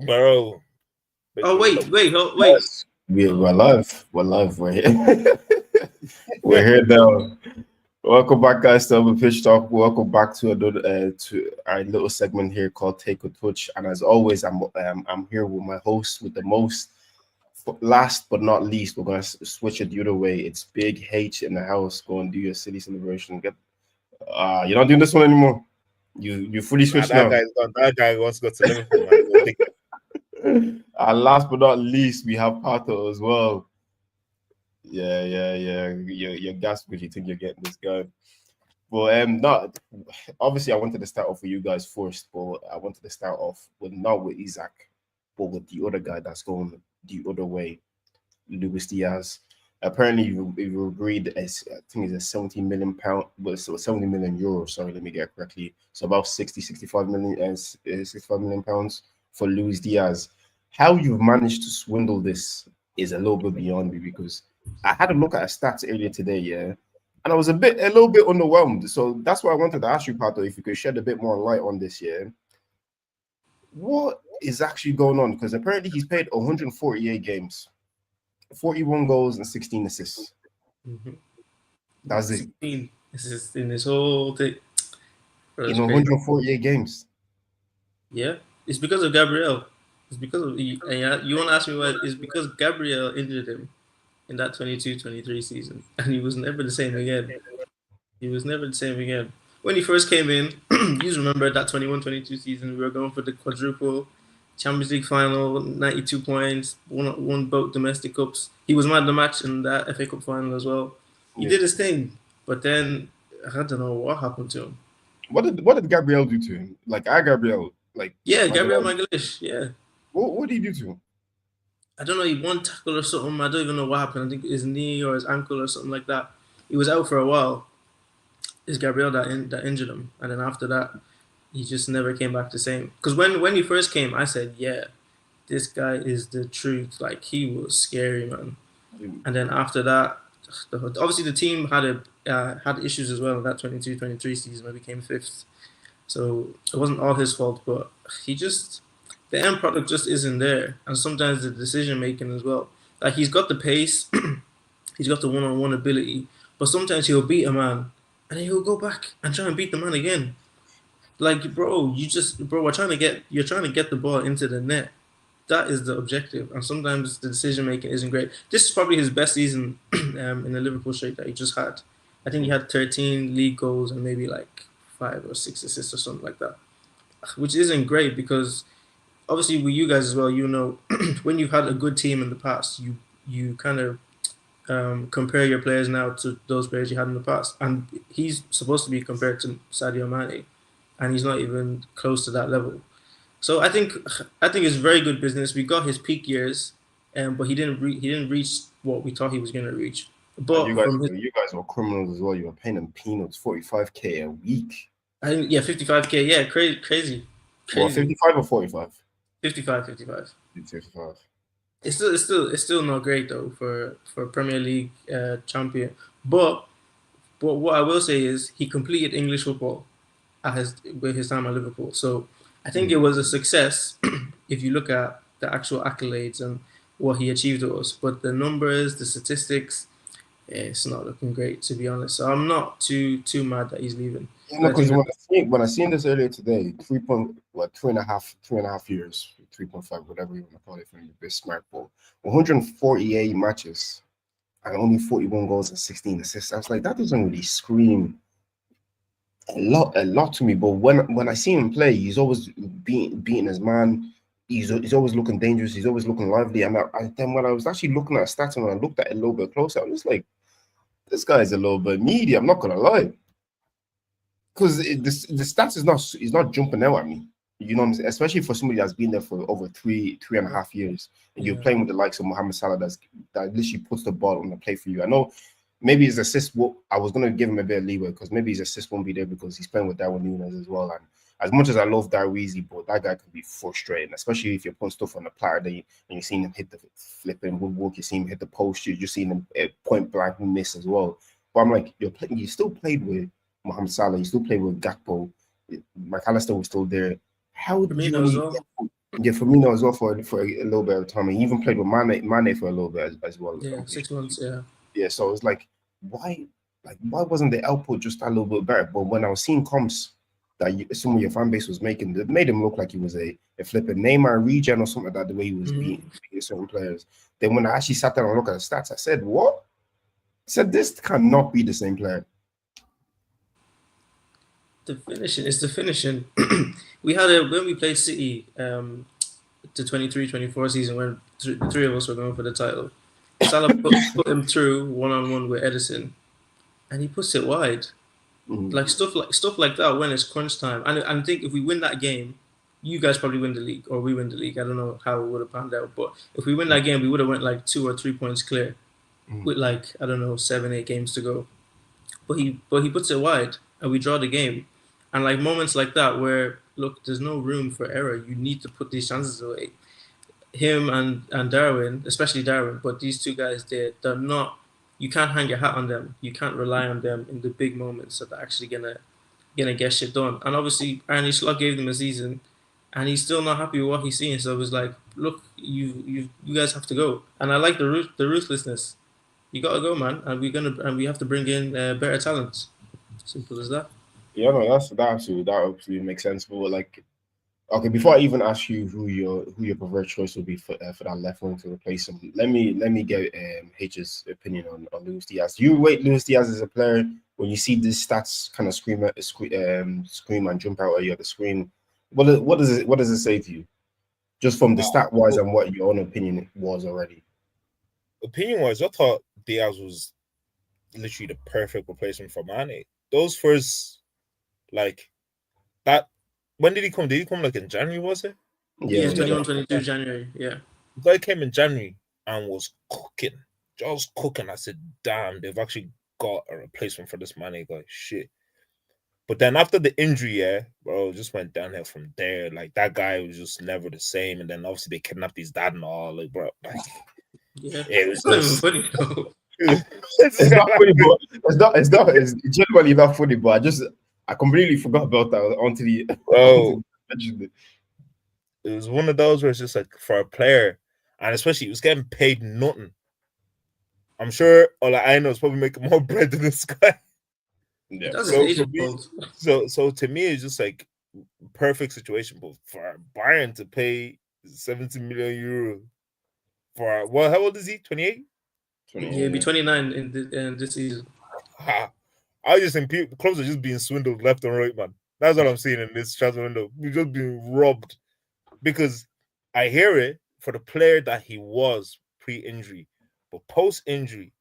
Bro. Oh wait. Yes. We're live. We're live. We're here. We're here now. Welcome back, guys, to our Pitch Talk. Welcome back to another to our little segment here called Take a Touch. And as always, I'm here with my host with the most. Last but not least, we're gonna switch it the other way. It's Big H in the house. Go and do your city celebration. You're not doing this one anymore. You fully switched now. That guy wants to go to Liverpool, man. And last but not least, we have Pato as well. Yeah. You're gassed because you think you're getting this guy. Well, not obviously I wanted to start off with you guys first, but I wanted to start off with not with Isaac, but with the other guy that's going the other way, Luis Diaz. Apparently, you agreed as I think it's a 70 million pound, but so 70 million euros. Sorry, let me get it correctly. So about 65 million and 65 million pounds for Luis Diaz. How you've managed to swindle this is a little bit beyond me because I had a look at stats earlier today, yeah, and I was a little bit underwhelmed. So that's why I wanted to ask you, Pato, if you could shed a bit more light on this, yeah. What is actually going on? Because apparently he's played 148 games, 41 goals and 16 assists. Mm-hmm. That's 16 it. 16 assists in this whole thing. In 148 games. Yeah, it's because of Gabriel. It's because of you want to ask me why? It's because Gabriel injured him in that 22-23 season, and he was never the same again. When he first came in, you remember that 21-22 season, we were going for the quadruple Champions League final, 92 points, won both domestic cups. He was man of the match in that FA Cup final as well. He did his thing, but then I don't know what happened to him. What did Gabriel do to him? Gabriel, Gabriel Magalhaes, yeah. What did he do to him? I don't know. He one tackle or something. I don't even know what happened. I think his knee or his ankle or something like that. He was out for a while. It's Gabriel that injured him, and then after that, he just never came back the same. Because when he first came, I said, "Yeah, this guy is the truth." Like he was scary, man. And then after that, obviously the team had issues as well in that 22-23 season where we came fifth. So it wasn't all his fault, but the end product just isn't there, and sometimes the decision making as well. Like he's got the pace, he's got the one-on-one ability, but sometimes he'll beat a man, and then he'll go back and try and beat the man again. Like, bro, you're trying to get the ball into the net. That is the objective, and sometimes the decision making isn't great. This is probably his best season in the Liverpool streak that he just had. I think he had 13 league goals and maybe like 5 or 6 assists or something like that, which isn't great because obviously with you guys as well, you know, when you've had a good team in the past, you kind of compare your players now to those players you had in the past, and he's supposed to be compared to Sadio Mane, and he's not even close to that level. So I think it's very good business. We got his peak years, but he didn't reach what we thought he was going to reach. But you guys were criminals as well. You were paying him peanuts, 45k a week. I think 55k. Yeah, crazy. Well, 55 or 45. 55. 55. It's still not great though for Premier League champion. But what I will say is he completed English football with his time at Liverpool. So I think it was a success if you look at the actual accolades and what he achieved to us. But the numbers, the statistics, it's not looking great, to be honest. So I'm not too mad that he's leaving. Because when I seen this earlier today, 2.5 years, 3.5, whatever you want to call it from your best smart ball, 148 matches and only 41 goals and 16 assists. I was like, that doesn't really scream a lot to me. But when I see him play, he's always beating his man. He's always looking dangerous. He's always looking lively. And then when I was actually looking at stats and when I looked at it a little bit closer, I was just like, this guy's a little bit needy. I'm not gonna lie, because the stats is not jumping out at me. You know what I'm saying? Especially for somebody that's been there for over 3.5 years, and you're playing with the likes of Mohamed Salah that literally puts the ball on the play for you. I know maybe his assist. I was gonna give him a bit of leeway because maybe his assist won't be there because he's playing with Darwin Núñez as well. And as much as I love Darweezy, but that guy can be frustrating, especially if you're putting stuff on the platter and you're seeing him hit the flipping woodwork, you're seeing him hit the post, you're just seeing him point blank miss as well. But I'm like, you still played with Mohamed Salah, you still played with Gakpo, McAllister was still there. How did you Firmino as only well. get Firmino as well for a little bit of time? He even played with Mane for a little bit as well. Yeah, 6 months. Yeah. Yeah, so it's like why wasn't the output just a little bit better? But when I was seeing comps that some of your fan base was making, that made him look like he was a flipping Neymar regen or something like that, the way he was beating certain players. Then when I actually sat down and looked at the stats, I said, what? I said, this cannot be the same player. The finishing. It's the finishing. We had when we played City, the 23-24 season when the three of us were going for the title. Salah put him through 1-on-1 with Edison, and he puts it wide. Like stuff like that when it's crunch time. And I think if we win that game, you guys probably win the league or we win the league. I don't know how it would have panned out, but if we win that game, we would have went like 2 or 3 points clear with like I don't know 7-8 games to go. But he puts it wide and we draw the game. And like moments like that where look, there's no room for error. You need to put these chances away. Him and Darwin, especially Darwin, but these two guys, they're not. You can't hang your hat on them. You can't rely on them in the big moments that they're actually gonna get shit done. And obviously, Arne Slot gave them a season, and he's still not happy with what he's seeing. So it was like, look, you guys have to go. And I like the ruthlessness. You gotta go, man. And we have to bring in better talent. Simple as that. Yeah, no, that absolutely makes sense. But like, okay, before I even ask you who your preferred choice would be for that left wing to replace him, let me get H's opinion on Luis Diaz. Do you rate Luis Diaz as a player when you see these stats kind of scream and jump out at you at the screen? What does it say to you, just from the stat wise and what your own opinion was already? Opinion wise, I thought Diaz was literally the perfect replacement for Mane. Those first that. When did he come? Did he come like in January, was it? Yeah, 21-22 January, yeah. The guy came in January and was cooking. Just cooking. I said, damn, they've actually got a replacement for this Mane guy. Shit. But then after the injury, yeah, bro, it just went downhill from there. Like, that guy was just never the same. And then obviously they kidnapped his dad and all. Like, bro, like, yeah. It was not just even funny, though. It's not funny, but it's genuinely not funny, but I completely forgot about that until he mentioned it. It was one of those where it's just like for a player, and especially he was getting paid nothing. I'm sure all I know is probably making more bread than this guy. Yeah. So to me, it's just like perfect situation. But for Bayern to pay 70 million euro for how old is he? 28? Yeah, he'll be 29 in this season. I just think clubs are just being swindled left and right, man. That's what I'm seeing in this transfer window. We're just being robbed. Because I hear it for the player that he was pre-injury. But post-injury,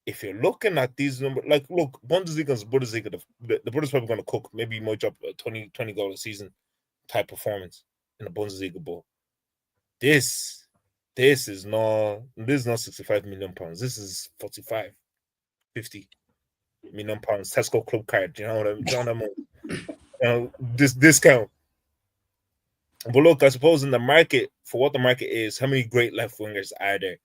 if you're looking at these numbers, like, look, Bundesliga, the Bundesliga probably going to cook. Maybe he might drop a 20 goal a season type performance in the Bundesliga. But this is not 65 million pounds. This is 45, 50 million pounds. Tesco club card. You know what I mean? This discount. But look, I suppose in the market, for what the market is, how many great left wingers are there?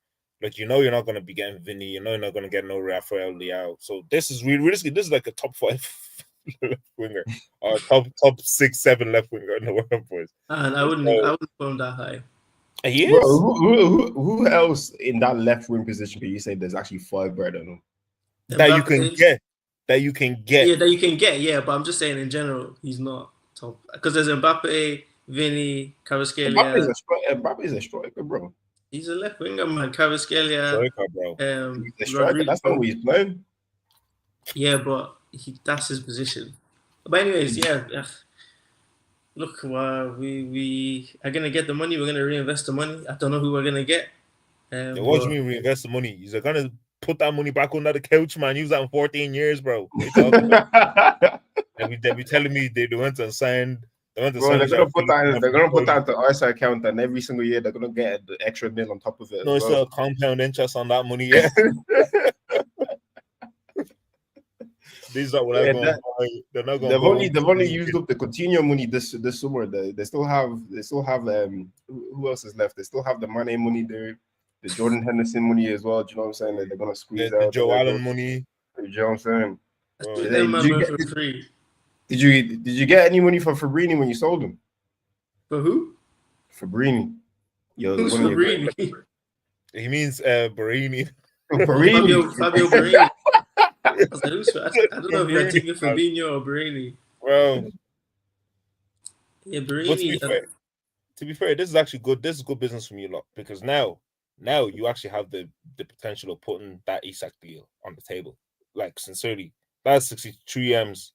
Like, you're not going to be getting Vinny. You're not going to get no Rafael Leao. So this is realistically, this is like a top 5 left winger, or top 6, 7 left winger in the world, boys. And I wouldn't put him that high. He is. Bro, who else in that left wing position can you say there's actually 5 better than him? That you can get. Yeah, that you can get. Yeah, but I'm just saying in general, he's not top because there's Mbappe, Vinny, Kvaratskhelia. Mbappe is a striker, bro. He's a left winger, man. Kvaratskhelia. He's a striker. That's not what he's playing. Yeah, but that's his position. But anyways, yeah. Look, we are gonna get the money. We're gonna reinvest the money. I don't know who we're gonna get. What do you mean reinvest the money? He's gonna put that money back under the couch, man. Use that in 14 years, bro. They be telling me they went and signed. They're gonna put that into ISA account, and every single year they're gonna get the extra nil on top of it. No, it's not a compound interest on that money. Yeah. These are what I'm going. They're not going. They've only used up the Coutinho money this summer. They still have who else is left? They still have the Mane money there, the Jordan Henderson money as well. Do you know what I'm saying? They're gonna squeeze out the Joe Allen money. Do you know what I'm saying? For free. Did you get any money for Fabrini when you sold him? For who? Fabrini. Who's One of your Fabrini? He means Barini. Barini. Fabio Barini. I was like, I don't know if you're Barini, thinking Fabinho or Barini. Well, Yeah, but Barini. to be fair, this is actually good. This is good business for me a lot because now you actually have the potential of putting that Isak deal on the table. Like sincerely, that's 63 M's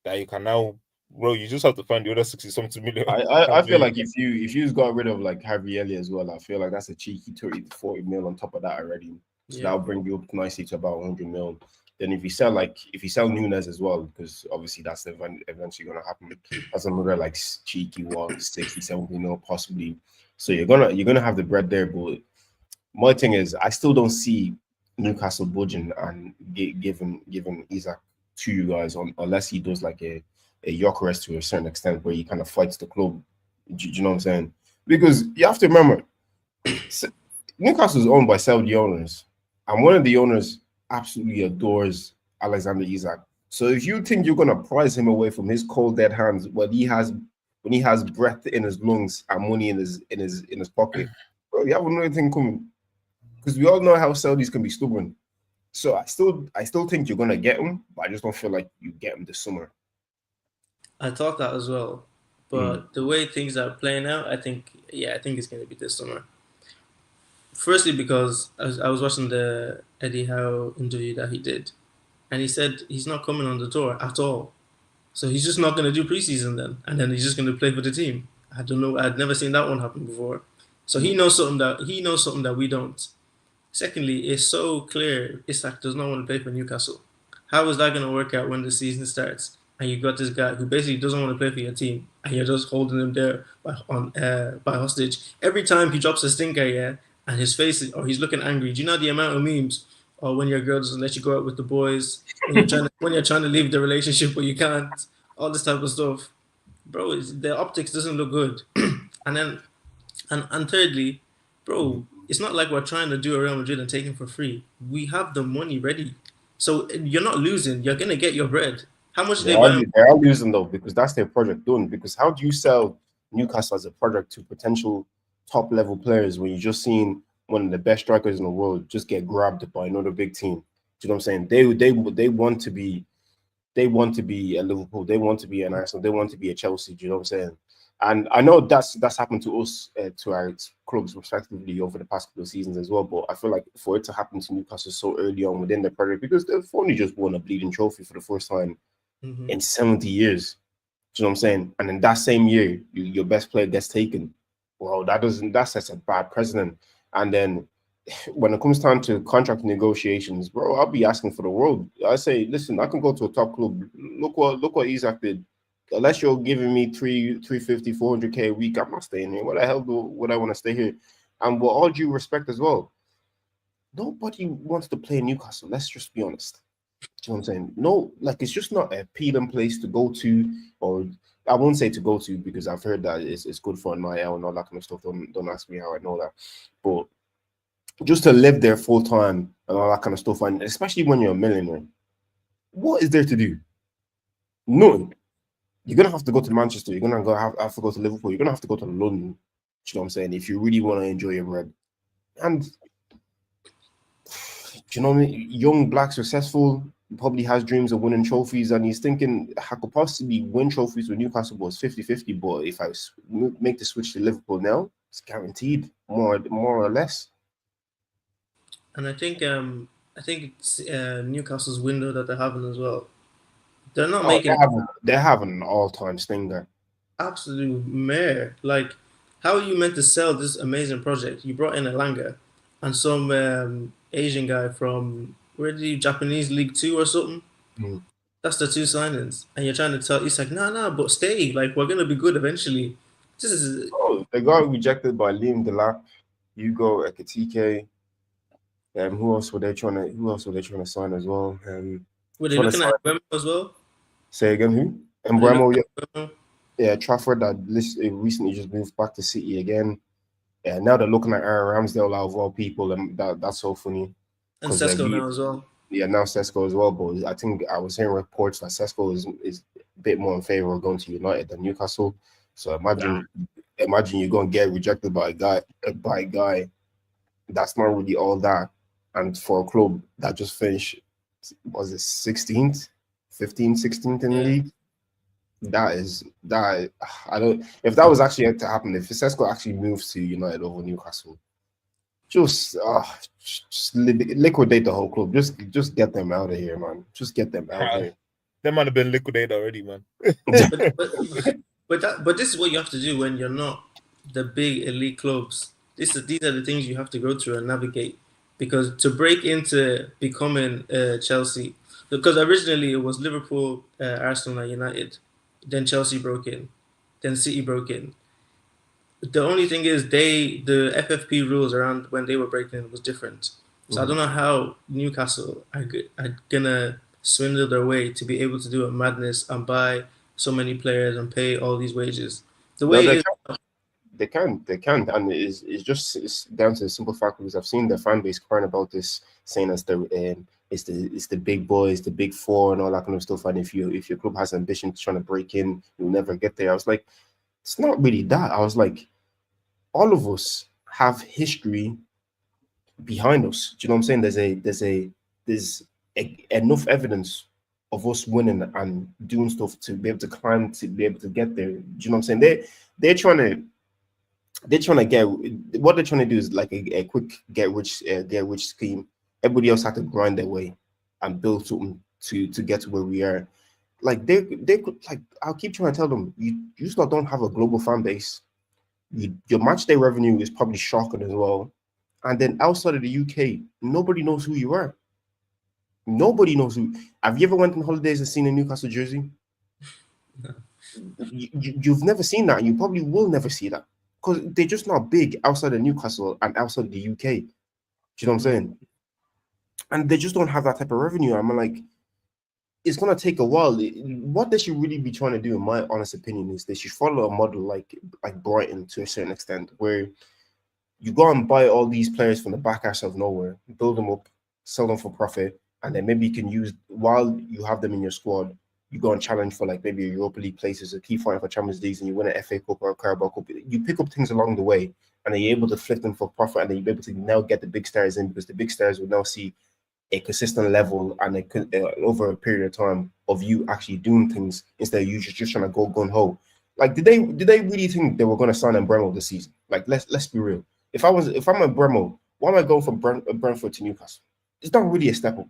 that you can now, bro. You just have to find the other 60 something million. I feel like if you got rid of like Harvey Elliott as well, I feel like that's a cheeky 30 to 40 mil on top of that already. So that'll bring you up nicely to about 100 mil. Then if you sell Nunes as well, because obviously that's eventually gonna happen. That's another like cheeky 60, 70 mil possibly. So you're gonna have the bread there, but my thing is I still don't see Newcastle budging and giving Isaac to you guys unless he does like a Gyokeres to a certain extent where he kind of fights the club. Do you know what I'm saying? Because you have to remember, Newcastle is owned by Saudi owners, and one of the owners absolutely adores Alexander Isak. So if you think you're gonna prize him away from his cold dead hands when he has breath in his lungs and money in his pocket, bro, you have another thing coming. Because we all know how Saudis can be stubborn. So I still think you're gonna get him, but I just don't feel like you get him this summer. I thought that as well, but the way things are playing out, I think it's going to be this summer. Firstly, because I was watching the Eddie Howe interview that he did, and he said he's not coming on the tour at all. So he's just not going to do preseason then, and then he's just going to play for the team. I don't know. I'd never seen that one happen before. So he knows something that we don't. Secondly, it's so clear Isak does not want to play for Newcastle. How is that going to work out when the season starts? And you got this guy who basically doesn't want to play for your team, and you're just holding him there by hostage. Every time he drops a stinker, and his face or he's looking angry. Do you know the amount of memes? Or when your girl doesn't let you go out with the boys, when you're trying to leave the relationship but you can't, all this type of stuff, bro. The optics doesn't look good. And then, and thirdly, bro, it's not like we're trying to do a Real Madrid and take him for free. We have the money ready, so you're not losing. You're gonna get your bread. How much They are losing though, because that's their project done. Because how do you sell Newcastle as a project to potential top level players when you just seen one of the best strikers in the world just get grabbed by another big team? Do you know what I'm saying? They want to be a Liverpool, they want to be an Arsenal, they want to be a Chelsea. Do you know what I'm saying? And I know that's happened to us, to our clubs respectively over the past couple of seasons as well. But I feel like for it to happen to Newcastle so early on within the project, because they've only just won a bleeding trophy for the first time in 70 years. Do you know what I'm saying? And in that same year, your best player gets taken. Well, that sets a bad precedent. And then when it comes time to contract negotiations, bro, I'll be asking for the world. I say, listen, I can go to a top club. Look what Isak did. Unless you're giving me 350, 400K a week, I'm not staying here. What the hell would I want to stay here? And with all due respect as well, nobody wants to play Newcastle. Let's just be honest. Do you know what I'm saying? No, like it's just not a appealing place to go to, or I won't say to go to because I've heard that it's good for an IL and all that kind of stuff. Don't ask me how I know that. But just to live there full time and all that kind of stuff, and especially when you're a millionaire, what is there to do? Nothing. You're gonna have to go to Manchester. You're gonna have to go to Liverpool. You're gonna have to go to London. Do you know what I'm saying? If you really want to enjoy your bread, and do you know what I mean? Young, black, successful, probably has dreams of winning trophies, and he's thinking I could possibly win trophies with Newcastle, but it's 50-50. But if I make the switch to Liverpool now, it's guaranteed, more or less. And I think it's Newcastle's window that they're having as well. They're not making. They're having an all-time stinger. Absolute mare. Like, how are you meant to sell this amazing project? You brought in Elanga and some Asian guy from Japanese League 2 or something. That's the two signings, and you're trying to tell Isak, no, but stay. Like, we're gonna be good eventually. They got rejected by Liam Delap, Hugo Ekitike. Who else were they trying to sign as well? Were they looking at Mbeumo as well? Say again, who? Mbeumo, yeah. Trafford that recently just moved back to City again. Yeah, now they're looking at Aaron Ramsdale out of all people, and that's so funny. And Sesko now as well. Yeah, now Sesko as well. But I think I was hearing reports that Sesko is a bit more in favor of going to United than Newcastle. So imagine imagine you're gonna get rejected by a guy that's not really all that, and for a club that just finished, was it 16th, 15th, 16th in the league. That I don't. If that was actually to happen, if Sesko actually moves to United over Newcastle, just liquidate the whole club. Just get them out of here, man. Just get them out of here. They might have been liquidated already, man. But this is what you have to do when you're not the big elite clubs. These are the things you have to go through and navigate. Because to break into becoming Chelsea, because originally it was Liverpool, Arsenal, and United, then Chelsea broke in, then City broke in. The only thing is the FFP rules around when they were breaking in was different. So I don't know how Newcastle are gonna swindle their way to be able to do a madness and buy so many players and pay all these wages. The way it is, they can, and it's down to the simple fact because I've seen the fan base crying about this, saying it's the big boys, the big four, and all that kind of stuff. And if your club has ambition to trying to break in, you'll never get there. I was like, it's not really that. I was like, all of us have history behind us. Do you know what I'm saying? There's enough evidence of us winning and doing stuff to be able to climb, to be able to get there. Do you know what I'm saying? They're trying to get, what they're trying to do is like a quick get rich scheme. Everybody else had to grind their way and build something to get to where we are. Like they could, like, I'll keep trying to tell them, you still don't have a global fan base. Your match day revenue is probably shocking as well. And then outside of the UK, nobody knows who you are. Nobody knows who. Have you ever went on holidays and seen a Newcastle jersey? No. You've never seen that, and you probably will never see that because they're just not big outside of Newcastle and outside of the UK. Do you know what I'm saying? And they just don't have that type of revenue. I'm like, it's gonna take a while. What they should really be trying to do, in my honest opinion, is they should follow a model like Brighton to a certain extent, where you go and buy all these players from the back ass of nowhere, build them up, sell them for profit, and then maybe you can use, while you have them in your squad, you go and challenge for like maybe a Europa League places, a key final for Champions Leagues, and you win an FA Cup or a Carabao Cup. You pick up things along the way, and then you're able to flip them for profit, and then you're able to now get the big stars in, because the big stars will now see a consistent level and over a period of time of you actually doing things instead of you just trying to go gun ho. Like, did they really think they were going to sign Bremo this season? Like, let's be real. If I'm a Bremo, why am I going from Brentford to Newcastle? It's not really a step up,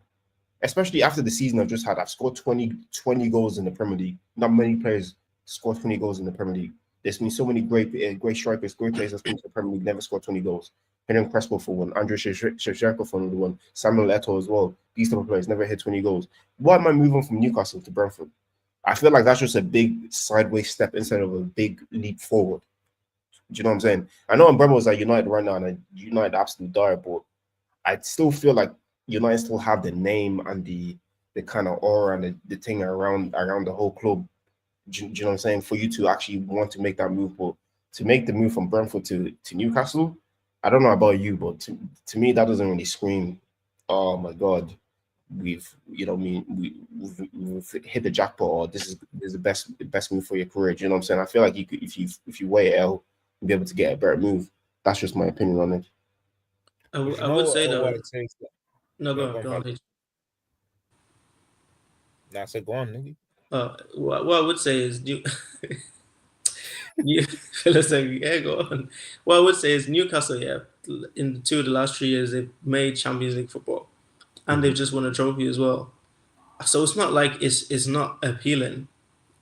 especially after the season I've just had. I've scored 20 goals in the Premier League. Not many players scored 20 goals in the Premier League. There's been so many great strikers, great players that's come to the Premier League, never scored 20 goals. Henry Crespo for one, Andrei Shevchenko for another one, Samuel Eto'o as well. These type of players never hit 20 goals. Why am I moving from Newcastle to Brentford? I feel like that's just a big sideways step instead of a big leap forward. Do you know what I'm saying? I know Mbeumo's at United right now, and United absolutely dire, but I still feel like United still have the name and the kind of aura and the thing around the whole club. Do you know what I'm saying? For you to actually want to make that move, but to make the move from Brentford to Newcastle, I don't know about you, but to me that doesn't really scream, oh my God, we've hit the jackpot, or this is the best move for your career. Do you know what I'm saying? I feel like you could, if you weigh L, you'll be able to get a better move. That's just my opinion on it. I would say though. No, Yeah, go on. Nah, I said go on, nigga. What I would say is go on. What I would say is Newcastle, in 2 of the last 3 years, they've made Champions League football, and they've just won a trophy as well. So it's not like it's not appealing.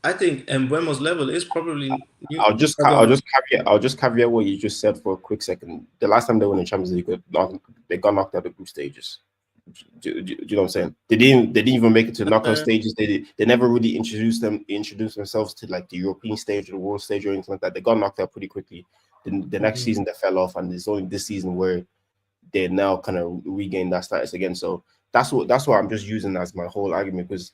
I think Mbuemo's level is probably. I'll just caveat what you just said for a quick second. The last time they won the Champions League, they got knocked out of the group stages. Do you know what I'm saying? They didn't even make it to the knockout stages. They never really introduced themselves to like the European stage or the world stage or anything like that. They got knocked out pretty quickly. The next season they fell off, and it's only this season where they now kind of regained that status again. So that's what I'm just using as my whole argument, because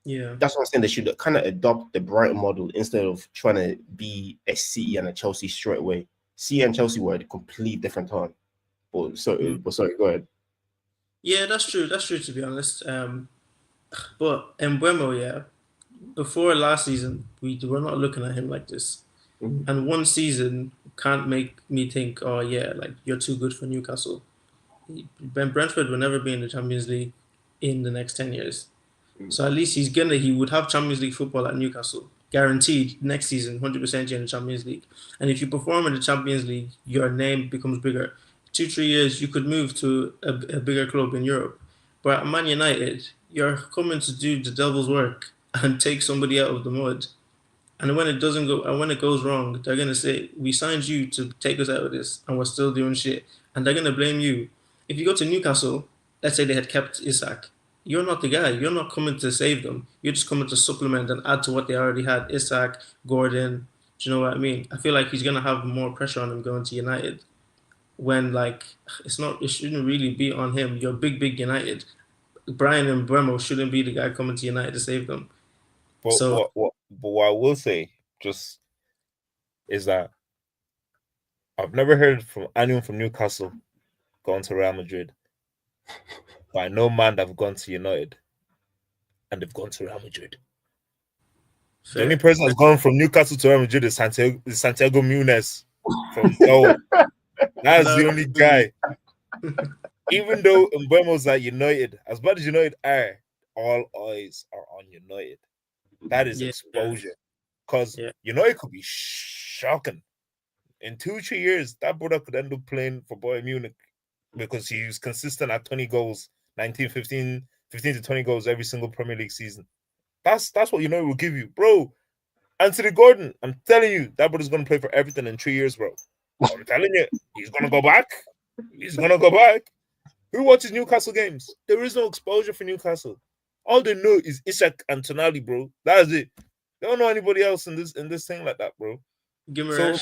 that's what I'm saying. They should kind of adopt the Brighton model instead of trying to be a City and a Chelsea straight away. City and Chelsea were at a complete different time. But sorry, go ahead. Yeah, that's true. That's true, to be honest. But Mbuemo, before last season, we were not looking at him like this. And one season can't make me think, oh yeah, like you're too good for Newcastle. Brentford will never be in the Champions League in the next 10 years. So at least he would have Champions League football at Newcastle, guaranteed next season, 100% you're in the Champions League. And if you perform in the Champions League, your name becomes bigger. 2 3 years, you could move to a bigger club in Europe. But at Man United, you're coming to do the devil's work and take somebody out of the mud. And when it doesn't go, and when it goes wrong, they're gonna say, "We signed you to take us out of this, and we're still doing shit." And they're gonna blame you. If you go to Newcastle, let's say they had kept Isak, you're not the guy. You're not coming to save them. You're just coming to supplement and add to what they already had. Isak, Gordon. Do you know what I mean? I feel like he's gonna have more pressure on him going to United. When like it's not, it shouldn't really be on him. You're big United. Brian and Bremo shouldn't be the guy coming to United to save them. But So what I will say just is that I've never heard from anyone from Newcastle going to Real Madrid. But I know man that have gone to United and they've gone to Real Madrid. The only person that's gone from Newcastle to Real Madrid is Santiago Munez from Goal. That's the only guy. Even though Mbemo's at United, as bad as United are, all eyes are on United. That is exposure. Because United could be shocking. In 2-3 years, that brother could end up playing for Bayern Munich because he's consistent at 20 goals, 19, 15 to 20 goals every single Premier League season. That's what United will give you. Bro, Anthony Gordon, I'm telling you, that brother's going to play for everything in 3 years, bro. I'm telling you, he's going to go back. He's going to go back. Who watches Newcastle games? There is no exposure for Newcastle. All they know is Isak and Tonali, bro. That is it. They don't know anybody else in this thing like that, bro. So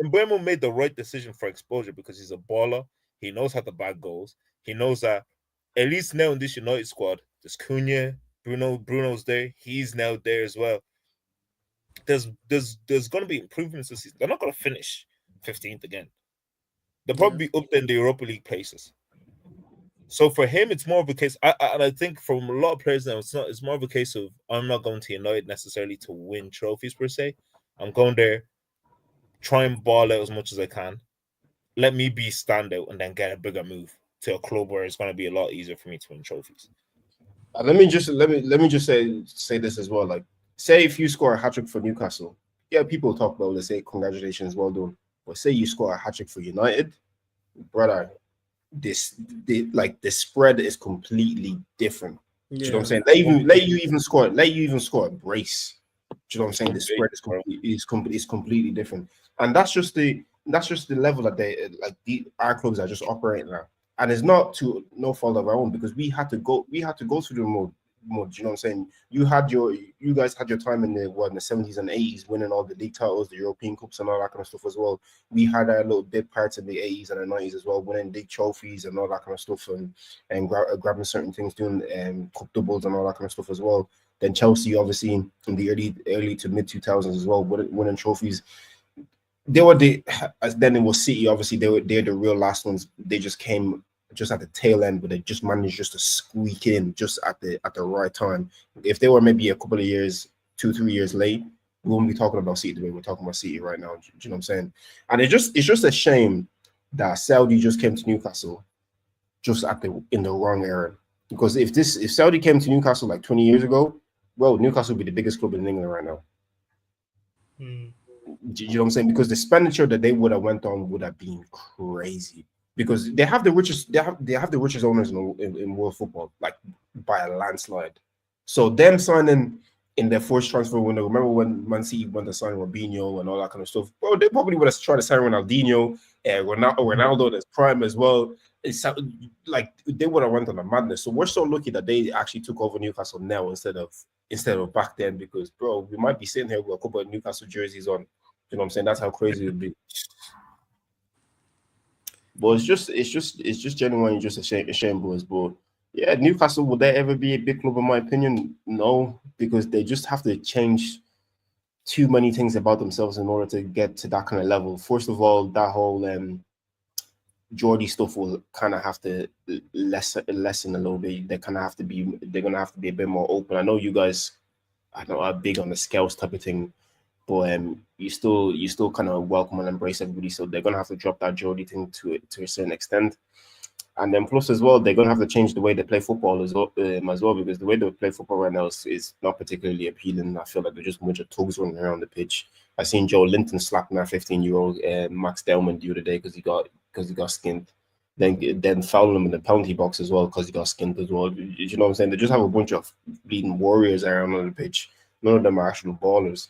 Mbuemo made the right decision for exposure because he's a baller. He knows how to bag goals. He knows that at least now in this United squad, there's Cunha, Bruno's there. He's now there as well. There's going to be improvements this season. They're not going to finish 15th again. They'll probably be up there in the Europa League places. So for him, it's more of a case. I think from a lot of players now, it's more of a case of I'm not going to United necessarily to win trophies per se. I'm going there, try and ball out as much as I can. Let me be standout and then get a bigger move to a club where it's going to be a lot easier for me to win trophies. Let me just say this as well. Like, say if you score a hat-trick for Newcastle, people talk about, let's say, congratulations, well done. But say you score a hat-trick for United, brother, the spread is completely different. Do you know what I'm saying? Let you even score a brace. Do you know what I'm saying? The spread is completely different, and that's just the level that our clubs are just operating at. And it's not to no fault of our own because we had to go through the mode. You know what I'm saying? You guys had your time in the 70s and 80s, winning all the league titles, the European Cups, and all that kind of stuff as well. We had our little bit parts in the 80s and the 90s as well, winning league trophies and all that kind of stuff, and grabbing certain things, doing cup doubles and all that kind of stuff as well. Then Chelsea, obviously, in the early to mid 2000s as well, winning trophies. Then it was City. Obviously, they're the real last ones. They just came just at the tail end, but they just managed just to squeak in just at the right time. If they were maybe a couple of years, 2-3 years late, we wouldn't be talking about City the way we're talking about City right now. Do you know what I'm saying? And it's just a shame that Saudi just came to Newcastle just in the wrong era. Because if Saudi came to Newcastle like 20 years ago, well, Newcastle would be the biggest club in England right now. Do you know what I'm saying? Because the expenditure that they would have went on would have been crazy. Because they have the richest owners in world football, like by a landslide. So them signing in their first transfer window, remember when Man City went to sign Robinho and all that kind of stuff? Well, they probably would have tried to sign Ronaldinho, Ronaldo in his prime as well. It's like they would have went on a madness. So we're so lucky that they actually took over Newcastle now instead of back then. Because bro, we might be sitting here with a couple of Newcastle jerseys on. You know what I'm saying? That's how crazy it would be. But it's just genuinely just a shame, boys. But yeah, Newcastle, will they ever be a big club in my opinion? No, because they just have to change too many things about themselves in order to get to that kind of level. First of all, that whole Geordie stuff will kind of have to lessen a little bit. They're gonna have to be a bit more open. I know you guys, are big on the scouts type of thing. but you still kind of welcome and embrace everybody. So they're gonna have to drop that Jody thing to a certain extent. And then plus as well, they're gonna have to change the way they play football as well, because the way they play football right now is not particularly appealing. I feel like they're just a bunch of tugs running around the pitch. I seen Joe Linton slapping that 15-year-old Max Delman the other day because he got skinned. Then foul him in the penalty box as well because he got skinned as well. You know what I'm saying? They just have a bunch of bleeding warriors around on the pitch. None of them are actual ballers.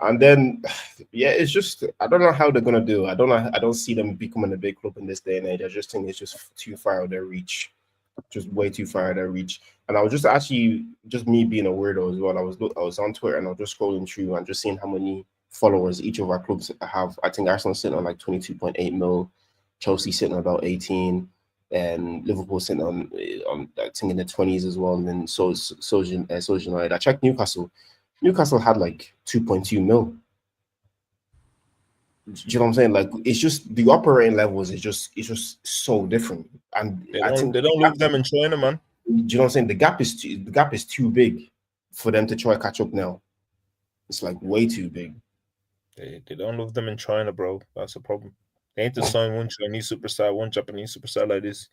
And then, yeah, it's just I don't know how they're gonna do. I don't see them becoming a big club in this day and age. I just think it's just too far out of their reach, just way too far out of their reach. And I was just actually just me being a weirdo as well. I was on Twitter and I was just scrolling through and just seeing how many followers each of our clubs have. I think Arsenal sitting on like 22.8 mil, Chelsea sitting on about 18, and Liverpool sitting on I think in the 20s as well. And then so United. I checked Newcastle. Newcastle had like 2.2 mil. Do you know what I'm saying? Like it's just the operating levels is just so different. And They I think don't love them in China, man. do you know what I'm saying? The gap is too big for them to try catch up now. It's like way too big. They don't love them in China, bro. That's a problem. They need to sign one Chinese superstar, one Japanese superstar like this.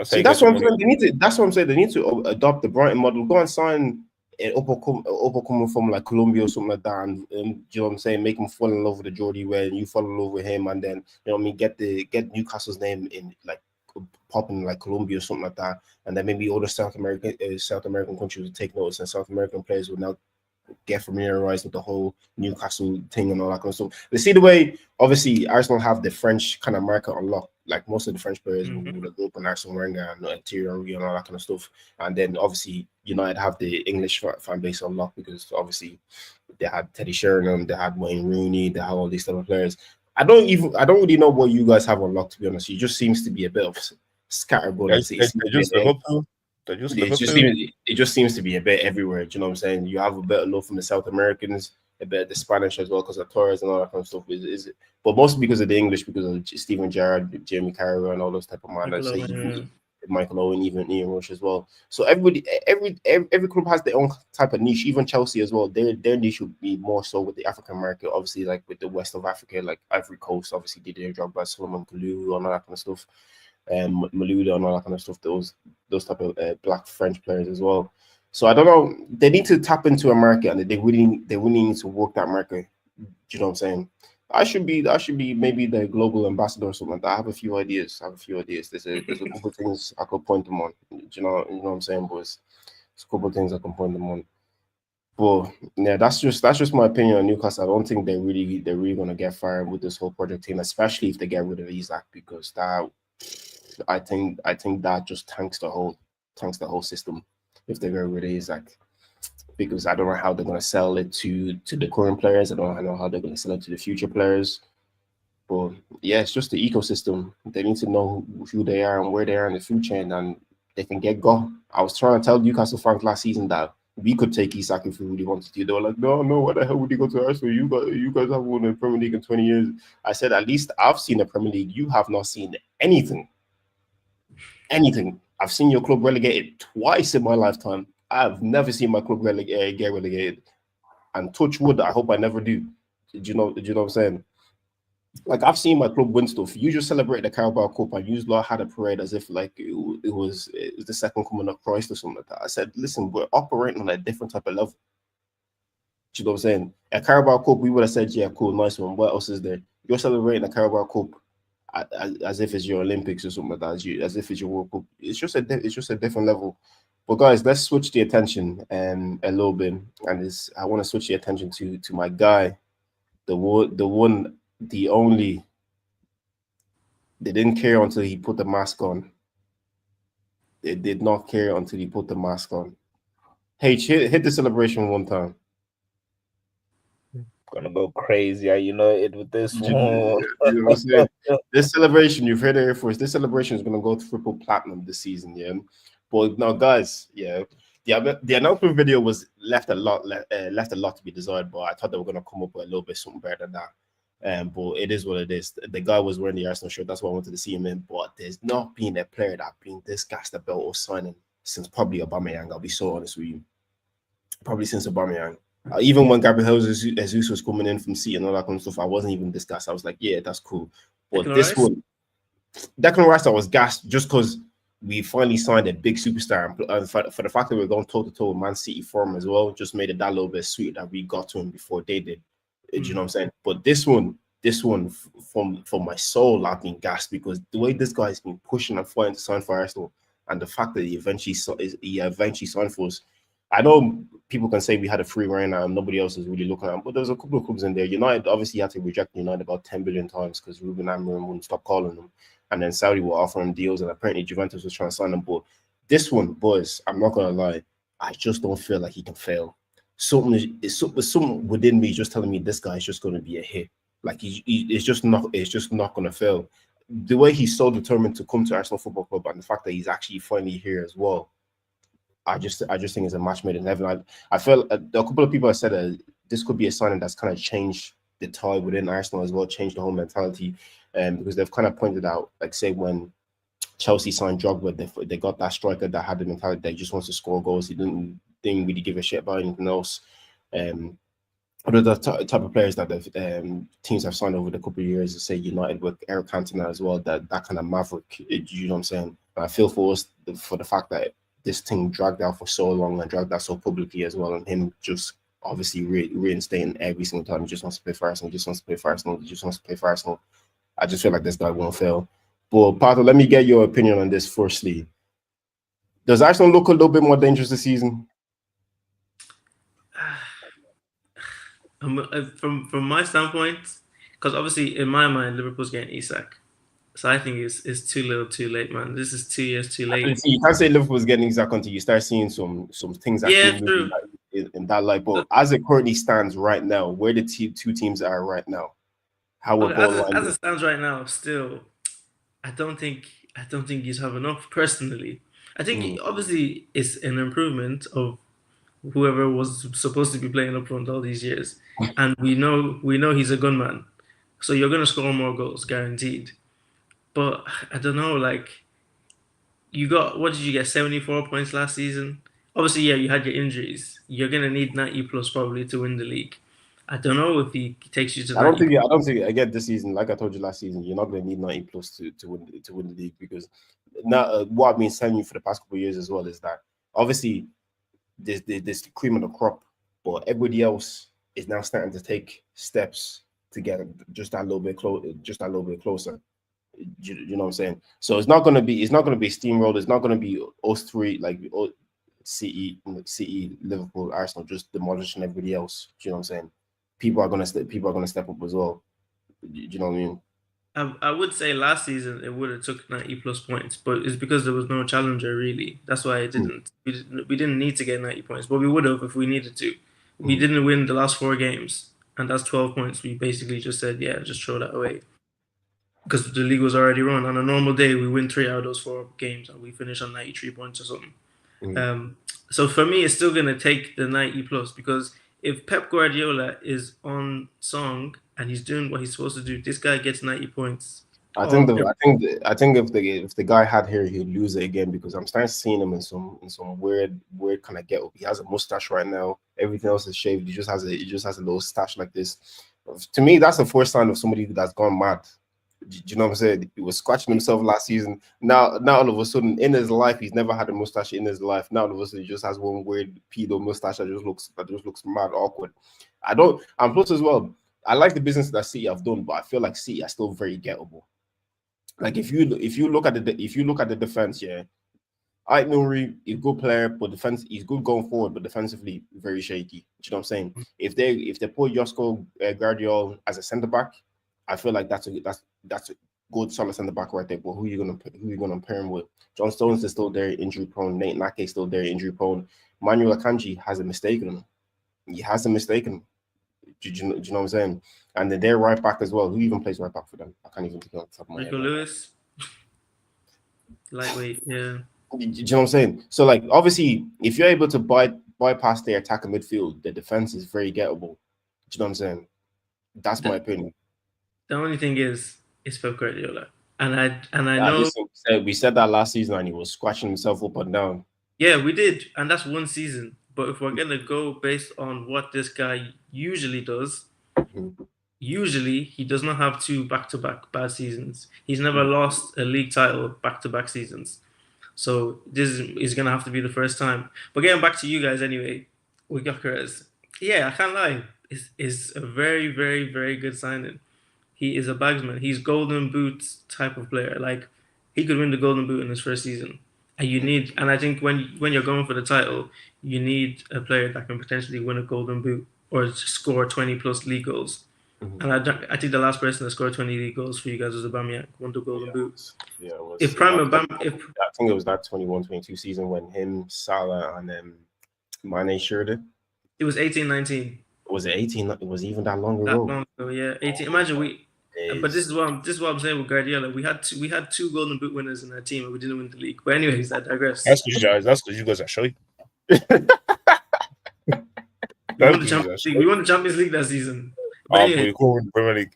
See, that's what I'm saying. That's what I'm saying. They need to adopt the Brighton model. Go and sign an coming from like Colombia or something like that, and you know what I'm saying, make him fall in love with the Geordie way, and you fall in love with him, and then you know what I mean, get Newcastle's name in like popping like Colombia or something like that, and then maybe other South American countries would take notice, and South American players would now get familiarized with the whole Newcastle thing and all that kind of stuff. They see the way obviously Arsenal have the French kind of market on lock. Like most of the French players would go up on Arsene Wenger and Thierry and all that kind of stuff. And then obviously United have the English fan base on lock because obviously they had Teddy Sheringham, they had Wayne Rooney, they have all these type of players. I don't really know what you guys have on lock, to be honest. It just seems to be a bit of scattergun. It just seems to be a bit everywhere. Do you know what I'm saying? You have a bit of love from the South Americans, a bit of the Spanish as well because of Torres and all that kind of stuff. But mostly because of the English, because of Steven Gerrard, Jamie Carragher, and all those type of man. Michael Owen, even Ian Rush as well. So every club has their own type of niche. Even Chelsea as well. Their niche would be more so with the African market, obviously, like with the west of Africa, like Ivory Coast, obviously did their job by Solomon Kalou and all that kind of stuff. Malouda and all that kind of stuff. Those type of black French players as well. So I don't know. They need to tap into a market, and they really need to work that market. Do you know what I'm saying? I should be maybe the global ambassador or something like that. I have a few ideas. There's a couple of things I could point them on. Do you know what I'm saying, boys? There's a couple of things I can point them on. But yeah, that's just my opinion on Newcastle. I don't think they're really gonna get fired with this whole project team, especially if they get rid of Isak, because that I think that just tanks the whole system if they get rid of Isak. Because I don't know how they're going to sell it to the current players. I don't know how they're going to sell it to the future players. But yeah, it's just the ecosystem. They need to know who they are and where they are in the food chain, and they can get go. I was trying to tell Newcastle fans last season that we could take Isak if we really wanted to. They were like, no, what the hell would he go to Arsenal? You guys have won the Premier League in 20 years. I said, at least I've seen the Premier League. You have not seen anything. I've seen your club relegated twice in my lifetime. I've never seen my club get relegated, and touch wood, I hope I never do. Do you know what I'm saying? Like I've seen my club win stuff. You just celebrate the Carabao Cup, and you lot had a parade as if like it was the second coming of Christ or something like that. I said, listen, we're operating on a different type of level. Do you know what I'm saying? A Carabao Cup, we would have said, yeah, cool, nice one. What else is there? You're celebrating the Carabao Cup as if it's your Olympics or something like that, as if it's your World Cup. It's just a different level. But guys, let's switch the attention a little bit, and I want to switch the attention to my guy, the one, the only. They didn't care until he put the mask on. They did not care until he put the mask on. Hey, hit the celebration one time. Gonna go crazy, you know it with this one. You know what I'm saying? This celebration, you've heard it here first. This celebration is gonna go triple platinum this season, yeah. But now, guys, yeah, the announcement video was left a lot to be desired, but I thought they were gonna come up with a little bit something better than that. But it is what it is. The guy was wearing the Arsenal shirt. That's why I wanted to see him in. But there's not been a player that been this gassed about or signing since probably Aubameyang. I'll be so honest with you. Probably since Aubameyang. Even when Gabriel Jesus was coming in from City and all that kind of stuff, I wasn't even discussed. I was like, yeah, that's cool. But Declan this Rice? one, Declan Rice, I was gassed just because we finally signed a big superstar. And for the fact that we're going toe to toe with Man City for him as well, just made it that little bit sweet that we got to him before they did. Do you know what I'm saying? But this one from my soul, I've been gassed because the way this guy's been pushing and fighting to sign for Arsenal, and the fact that he eventually signed for us. I know people can say we had a free reign and nobody else is really looking at him, but there's a couple of clubs in there. United obviously had to reject United about 10 billion times because Ruben Amorim wouldn't stop calling them. And then Saudi were offering deals, and apparently Juventus was trying to sign him. But this one, boys, I'm not gonna lie, I just don't feel like he can fail. Something within me just telling me this guy is just going to be a hit. Like it's just not going to fail. The way he's so determined to come to Arsenal Football Club, and the fact that he's actually finally here as well, I just think it's a match made in heaven. I felt a couple of people have said that this could be a signing that's kind of changed the tide within Arsenal as well, changed the whole mentality, because they've kind of pointed out, like say when Chelsea signed Drogba, they got that striker that had the mentality that he just wants to score goals. He didn't really give a shit about anything else. One of the type of players that the teams have signed over the couple of years, say United with Eric Cantona as well, that kind of maverick, you know what I'm saying? And I feel for us for the fact that this thing dragged out for so long and dragged out so publicly as well, and him just obviously reinstating every single time. He just wants to play for Arsenal, he just wants to play for Arsenal, he just wants to play for Arsenal. I just feel like this guy won't fail. But Pato, let me get your opinion on this firstly. Does Arsenal look a little bit more dangerous this season? From my standpoint, because obviously in my mind Liverpool's getting Isak, so I think it's too little, too late, man. This is 2 years too late. You can't say Liverpool's getting Isak until you start seeing some things actually moving in that light. But as it currently stands right now, where the two teams are right now, how we're as it stands right now, still, I don't think you have enough. Personally, I think obviously it's an improvement of whoever was supposed to be playing up front all these years, and we know he's a gunman, so you're gonna score more goals, guaranteed. But I don't know, like what did you get? 74 points last season. Obviously, yeah, you had your injuries. You're gonna need 90 plus probably to win the league. I don't know if he takes you to. I don't think again this season, like I told you last season, you're not going to need 90 plus to win the league, because now what I've been telling you for the past couple of years as well is that obviously there's the cream of the crop, but everybody else is now starting to take steps to get just that little bit closer. You know what I'm saying? So it's not going to be steamrolled. It's not going to be us three like City, Liverpool, Arsenal just demolishing everybody else. Do you know what I'm saying? People are gonna step up as well. Do you know what I mean? I would say last season it would have took 90 plus points, but it's because there was no challenger really. That's why it didn't. We didn't need to get 90 points, but we would have if we needed to. We didn't win the last 4 games, and that's 12 points. We basically just said, yeah, just throw that away, because the league was already run. On a normal day, we win 3 out of those 4 games, and we finish on 93 points or something. So for me, it's still gonna take the 90 plus, because if Pep Guardiola is on song and he's doing what he's supposed to do, this guy gets 90 points. I think if the guy had hair, he'd lose it again, because I'm starting to see him in some weird kind of get up. He has a mustache right now. Everything else is shaved. He just has a little stash like this. To me, that's the first sign of somebody that's gone mad. Do you know what I'm saying? He was scratching himself last season. Now all of a sudden in his life, he's never had a mustache in his life. Now all of a sudden he just has one weird pedo mustache that just looks mad awkward. And plus as well, I like the business that City have done, but I feel like City are still very gettable. Like if you look at the defense, yeah, Ait Nouri is a good player, but defense he's good going forward, but defensively very shaky. Do you know what I'm saying? If they put Josko Guardiola as a centre back, I feel like that's a good solid centre back right there. But who are you gonna pair him with? John Stones is still there, injury prone. Nate Nake is still there, injury prone. Manuel Akanji has a mistake in him. He has a mistake in him. Do you know what I'm saying? And then they're right back as well. Who even plays right back for them? I can't even think of the top of my head. Lewis, lightweight, yeah. Do you know what I'm saying? So like obviously, if you're able to bypass their attack and midfield, the defense is very gettable. Do you know what I'm saying? That's my opinion. The only thing is Pep Guardiola, and I know. Listen, we said that last season, and he was scratching himself up and down. Yeah, we did, and that's one season. But if we're gonna go based on what this guy usually does, Mhm. usually he does not have two back-to-back bad seasons. He's never Mhm. lost a league title back-to-back seasons. So this is gonna have to be the first time. But getting back to you guys anyway, with Gyokeres, yeah, I can't lie. It's a very, very, very good signing. He is a bagsman. He's golden boot type of player. Like he could win the golden boot in his first season. And I think when you're going for the title, you need a player that can potentially win a golden boot or score 20 plus league goals. Mhm. And I think the last person that scored 20 league goals for you guys was Aubameyang, won the Yeah, golden it boot. was. Yeah, it If was. Prime Aubame, if I think it was that 21-22 season when him, Salah, and Mane shared it. it was 18-19, Was it 18? It was even that long that ago. long ago, yeah, 18. Imagine we. But Is this is what I'm saying with Guardiola. We had two golden boot winners in our team, and we didn't win the league. But anyways, I digress. That's because you guys are shy. We That's won the because you guys Champions are League. shy. We won the Champions League that season. But But anyway, you couldn't win the Premier League.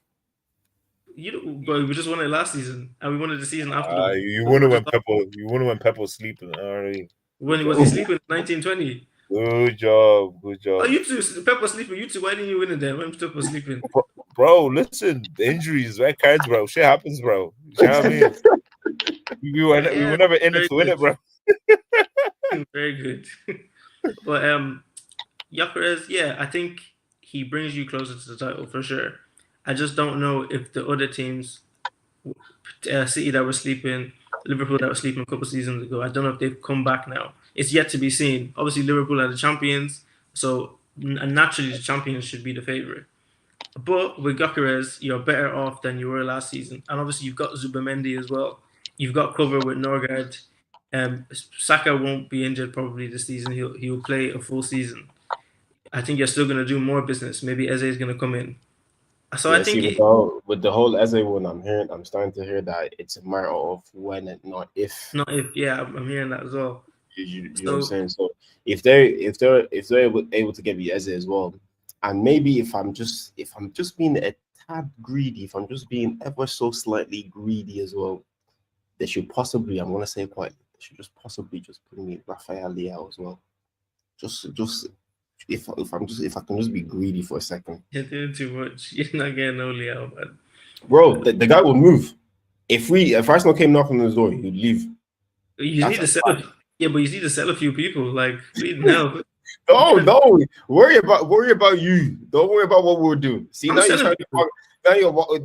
but we just won it last season, and we won it the season after. The You won it when Pep was sleeping. All right. when was he sleeping? 1920. Good job. Good Oh, job. you two, Pep was sleeping. You two, why didn't you win it then? When Pep was sleeping. Bro, listen, the injuries, red cards, bro. Shit happens, bro. You know what I mean? We were never in it to win it, bro. Very good. But Gyokeres, yeah, I think he brings you closer to the title for sure. I just don't know if the other teams, City that were sleeping, Liverpool that were sleeping a couple seasons ago, I don't know if they've come back now. It's yet to be seen. Obviously, Liverpool are the champions, so naturally the champions should be the favorite. But with Gyokeres, you're better off than you were last season, and obviously you've got Zubamendi as well. You've got cover with Norgard. Saka won't be injured probably this season. He'll play a full season. I think you're still going to do more business. Maybe Eze is going to come in. So I Yeah, think see, with the whole Eze one, I'm starting to hear that it's a matter of when and not if. not if, yeah, I'm hearing that as well. You know what I'm So saying? So if they're able to get me Eze as well, and maybe if I'm just being a tad greedy, if I'm just being ever so slightly greedy as well, they should possibly, I'm gonna say quite, they should just possibly just put me Rafael Leao as well. Just if I can just be greedy for a second. you're doing too much. You're not getting no Leo, man. Bro, the guy will move. If Arsenal came knocking on his door, he'd leave. You That's need to a sell. Yeah, but you need to sell a few people. Like, now. No, worry about you. Don't worry about what we're doing. See, I'm now you're selling trying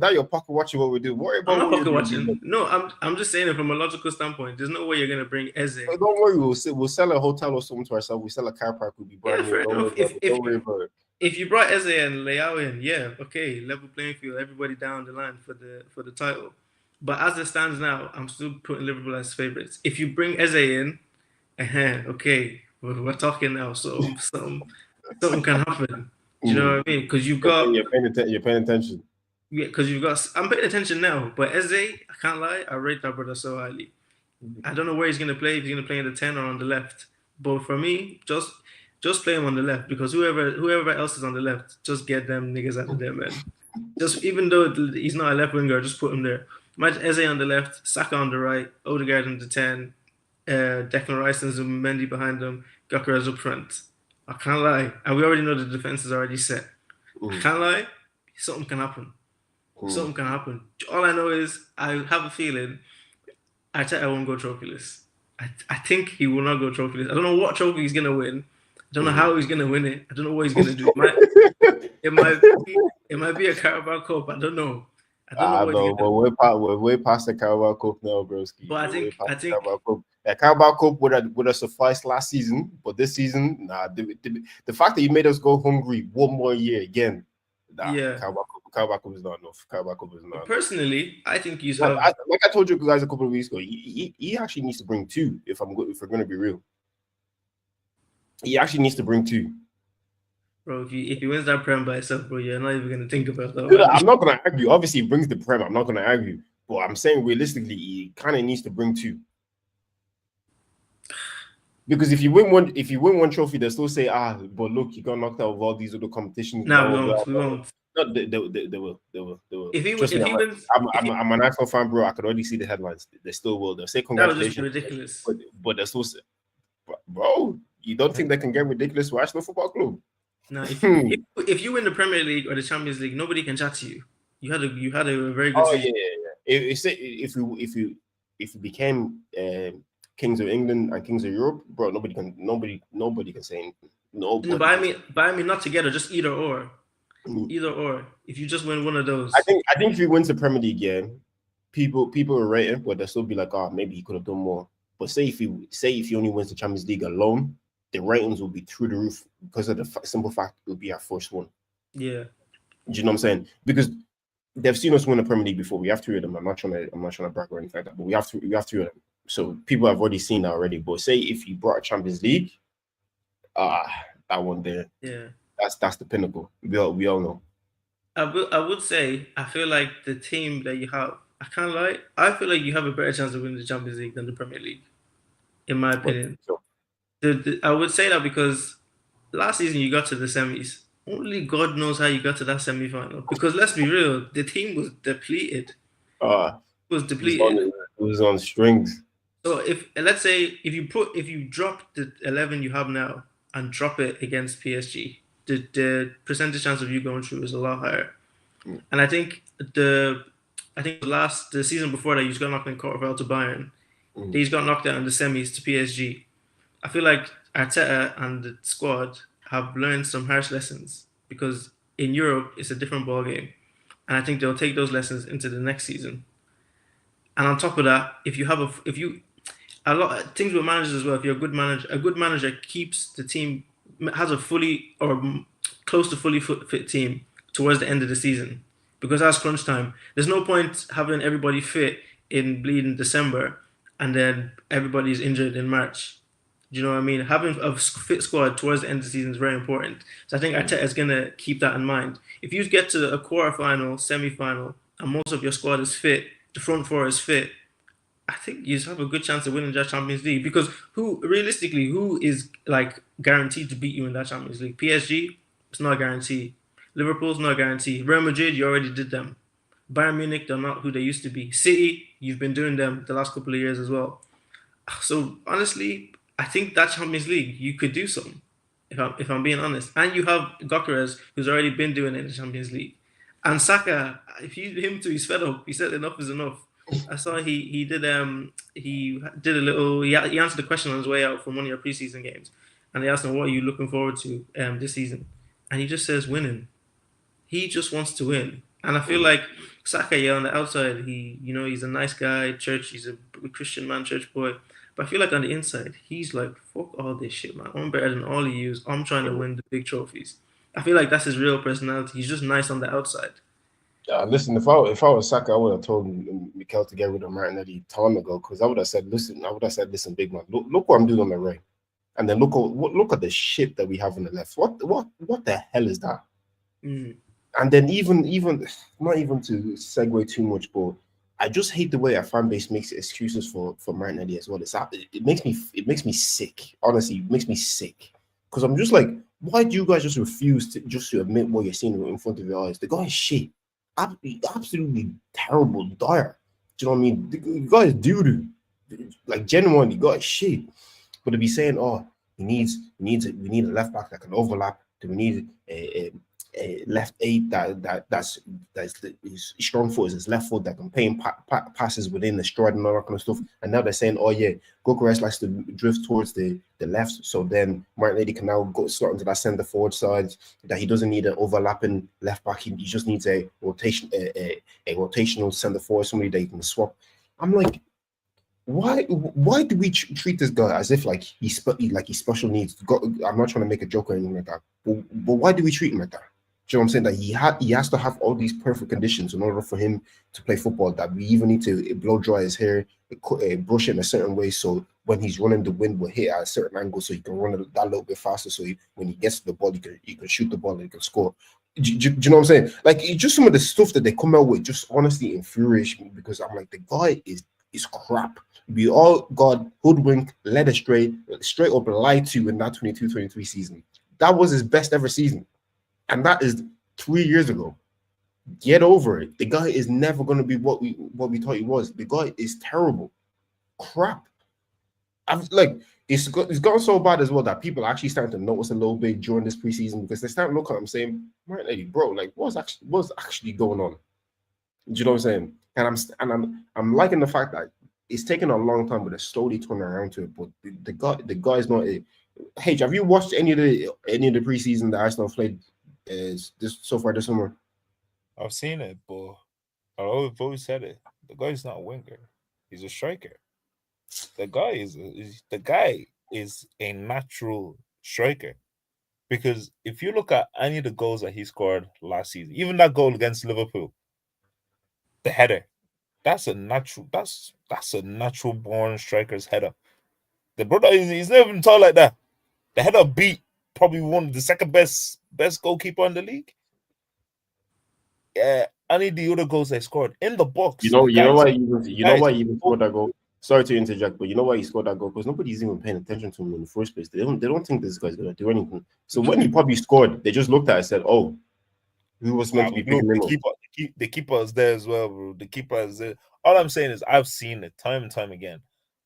now you're pocket watching what we do. Worry I'm about not what pocket you're doing. watching. No, I'm just saying it from a logical standpoint. There's no way you're gonna bring Eze. Don't worry, we'll sell a hotel or something to ourselves. We sell a car park, we'll be brand Yeah, new. fair enough. Don't worry about it. If you brought Eze and Leao in, yeah, okay, level playing field, everybody down the line for the title. But as it stands now, I'm still putting Liverpool as favourites. If you bring Eze in, okay, we're talking now. So something can happen. Do you know what I mean? Because you've got You're paying attention. yeah, because you've got. I'm paying attention now, but Eze, I can't lie, I rate that brother so highly. I don't know where he's gonna play. If he's gonna play in the 10 or on the left. But for me, just play him on the left because whoever else is on the left, just get them niggas out of there, man. Just even though he's not a left winger, just put him there. Imagine Eze on the left, Saka on the right, Odegaard on the 10, Declan Rice and Zubimendi behind them, Gyokeres up front. I can't lie, and we already know the defense is already set. I can't lie, something can happen. Something can happen. All I know is I have a feeling Arteta won't go trophyless. I think he will not go trophyless. I don't know what trophy he's gonna win. I don't know how he's gonna win it. I don't know what he's gonna do. It might be a Carabao Cup. I don't know. I don't know what he's gonna do. We're way past the Carabao Cup now, broski. But I think the Carabao Cup would have sufficed last season, but this season, nah. The fact that you made us go hungry one more year again, nah. Yeah. Carabao Cup is not enough. Carabao Cup is not. Personally, I think he's like I told you guys a couple of weeks ago. He actually needs to bring two. If we're going to be real, he actually needs to bring two. Bro, if he wins that Prem by himself, bro, you're not even going to think about that. Dude, I'm not going to argue. Obviously, he brings the Prem. I'm not going to argue. But I'm saying realistically, he kind of needs to bring two. Because if you win one trophy, they still say, but look, you got knocked out of all these other competitions. No, we won't. No, they will. If he Trust me, wins, I'm an Arsenal fan, bro. I could already see the headlines. They still will. They'll say that was congratulations. just ridiculous. But they'll still say, bro, You don't think they can get ridiculous with Arsenal Football Club? Now, if you win the Premier League or the Champions League, nobody can chat to you. You had a very good season. If you became kings of England and kings of Europe, bro, nobody can say anything. No, but I mean not together, just either or. Either or. If you just win one of those, I think if he wins the Premier League, yeah, people will rate him, but they'll still be like, oh, maybe he could have done more. But say if he only wins the Champions League alone, the ratings will be through the roof because of the simple fact it will be our first one. Yeah. Do you know what I'm saying? Because they've seen us win the Premier League before. We have three of them. I'm not trying to brag or anything like that, but we have three of them. So people have already seen that already. But say if you brought a Champions League, that one there, yeah, that's the pinnacle. We all know. I would say I feel like the team that you have, I can't lie, I feel like you have a better chance of winning the Champions League than the Premier League, in my opinion. I would say that because last season you got to the semis. Only God knows how you got to that semi-final. Because let's be real, the team was depleted. It was on strings. So let's say if you drop the 11 you have now and drop it against PSG, the percentage chance of you going through is a lot higher. And I think the season before that, you just got knocked in quarterfinal to Bayern. They just got knocked out in the semis to PSG. I feel like Arteta and the squad have learned some harsh lessons because in Europe it's a different ballgame, and I think they'll take those lessons into the next season. And on top of that, a lot of things with managers as well. If you're a good manager keeps the team, has a fully or close to fully fit team towards the end of the season, because that's crunch time. There's no point having everybody fit in bleeding December and then everybody's injured in March. Do you know what I mean? Having a fit squad towards the end of the season is very important. So I think Arteta is going to keep that in mind. If you get to a quarterfinal, semi-final, and most of your squad is fit, the front four is fit, I think you have a good chance of winning that Champions League. Because who is like guaranteed to beat you in that Champions League? PSG, it's not a guarantee. Liverpool's not a guarantee. Real Madrid, you already did them. Bayern Munich, they're not who they used to be. City, you've been doing them the last couple of years as well. So honestly, I think that Champions League, you could do something, if I'm being honest. And you have Gyokeres, who's already been doing it in the Champions League. And Saka, he's fed up. He said enough is enough. I saw he answered the question on his way out from one of your preseason games. And they asked him, what are you looking forward to this season? And he just says winning. He just wants to win. And I feel like Saka, on the outside, he's a nice guy, he's a Christian man, church boy. But I feel like on the inside, he's like, fuck all this shit, man. I'm better than all of you. I'm trying to win the big trophies. I feel like that's his real personality. He's just nice on the outside. Listen, if I was Saka, I would have told Mikel to get rid of Martinelli time ago, because I would have said, listen, big man, look what I'm doing on the right. And then look at the shit that we have on the left. What the hell is that? And then even not even to segue too much, but I just hate the way our fan base makes excuses for Martinelli as well. It makes me sick. Honestly, it makes me sick. Because I'm just like, why do you guys just refuse to admit what you're seeing in front of your eyes? The guy is shit. Absolutely terrible, dire. Do you know what I mean? The guy is doo-doo. Like, genuinely, the guy is shit. But to be saying, oh, we need a left back that can overlap. Do we need a left eight that's his strong foot is his left foot that can pay passes within the stride and all that kind of stuff. And now they're saying, oh yeah, Gyokeres likes to drift towards the left, so then Martinelli can now go slot into that centre forward side. That he doesn't need an overlapping left back. He just needs a rotational centre forward, somebody that he can swap. I'm like, why do we treat this guy as if like he's special needs? I'm not trying to make a joke or anything like that, but why do we treat him like that? Do you know what I'm saying? That he has to have all these perfect conditions in order for him to play football. That we even need to blow dry his hair, brush it in a certain way, so when he's running, the wind will hit at a certain angle, so he can run it that little bit faster. So when he gets to the ball, he can shoot the ball and he can score. Do you know what I'm saying? Like, just some of the stuff that they come out with just honestly infuriates me, because I'm like, the guy is crap. We all got hoodwinked, led astray, straight up lied to in that 22-23 season. That was his best ever season. And that is 3 years ago. Get over it. The guy is never going to be what we thought he was. The guy is terrible. Crap. it's gotten so bad as well that people are actually starting to notice a little bit during this preseason because they start looking at him saying, "Martinelli, bro, like what's actually going on?" Do you know what I'm saying? And I'm liking the fact that it's taken a long time, but they're slowly turning around to it. But the guy's not. Hey, have you watched any of the preseason that Arsenal played this so far this summer? I've seen it, but I've always said it. The guy's not a winger. He's a striker. The guy is a natural striker. Because if you look at any of the goals that he scored last season, even that goal against Liverpool, the header, that's a natural born striker's header. The brother he's never even tall like that. The header beat probably one of the second best goalkeeper in the league. Yeah, any of the other goals they scored in the box, the You know guys, why the you know guys. why he even scored that goal. Sorry to interject, but you know why he scored that goal? Because nobody's even paying attention to him in the first place. They don't think this guy's gonna do anything. So when he probably scored, they just looked at it and said, "Oh, who was meant Nah, to be but look, picking him up?" the keeper is there as well, bro. The keeper is there. All I'm saying is I've seen it time and time again.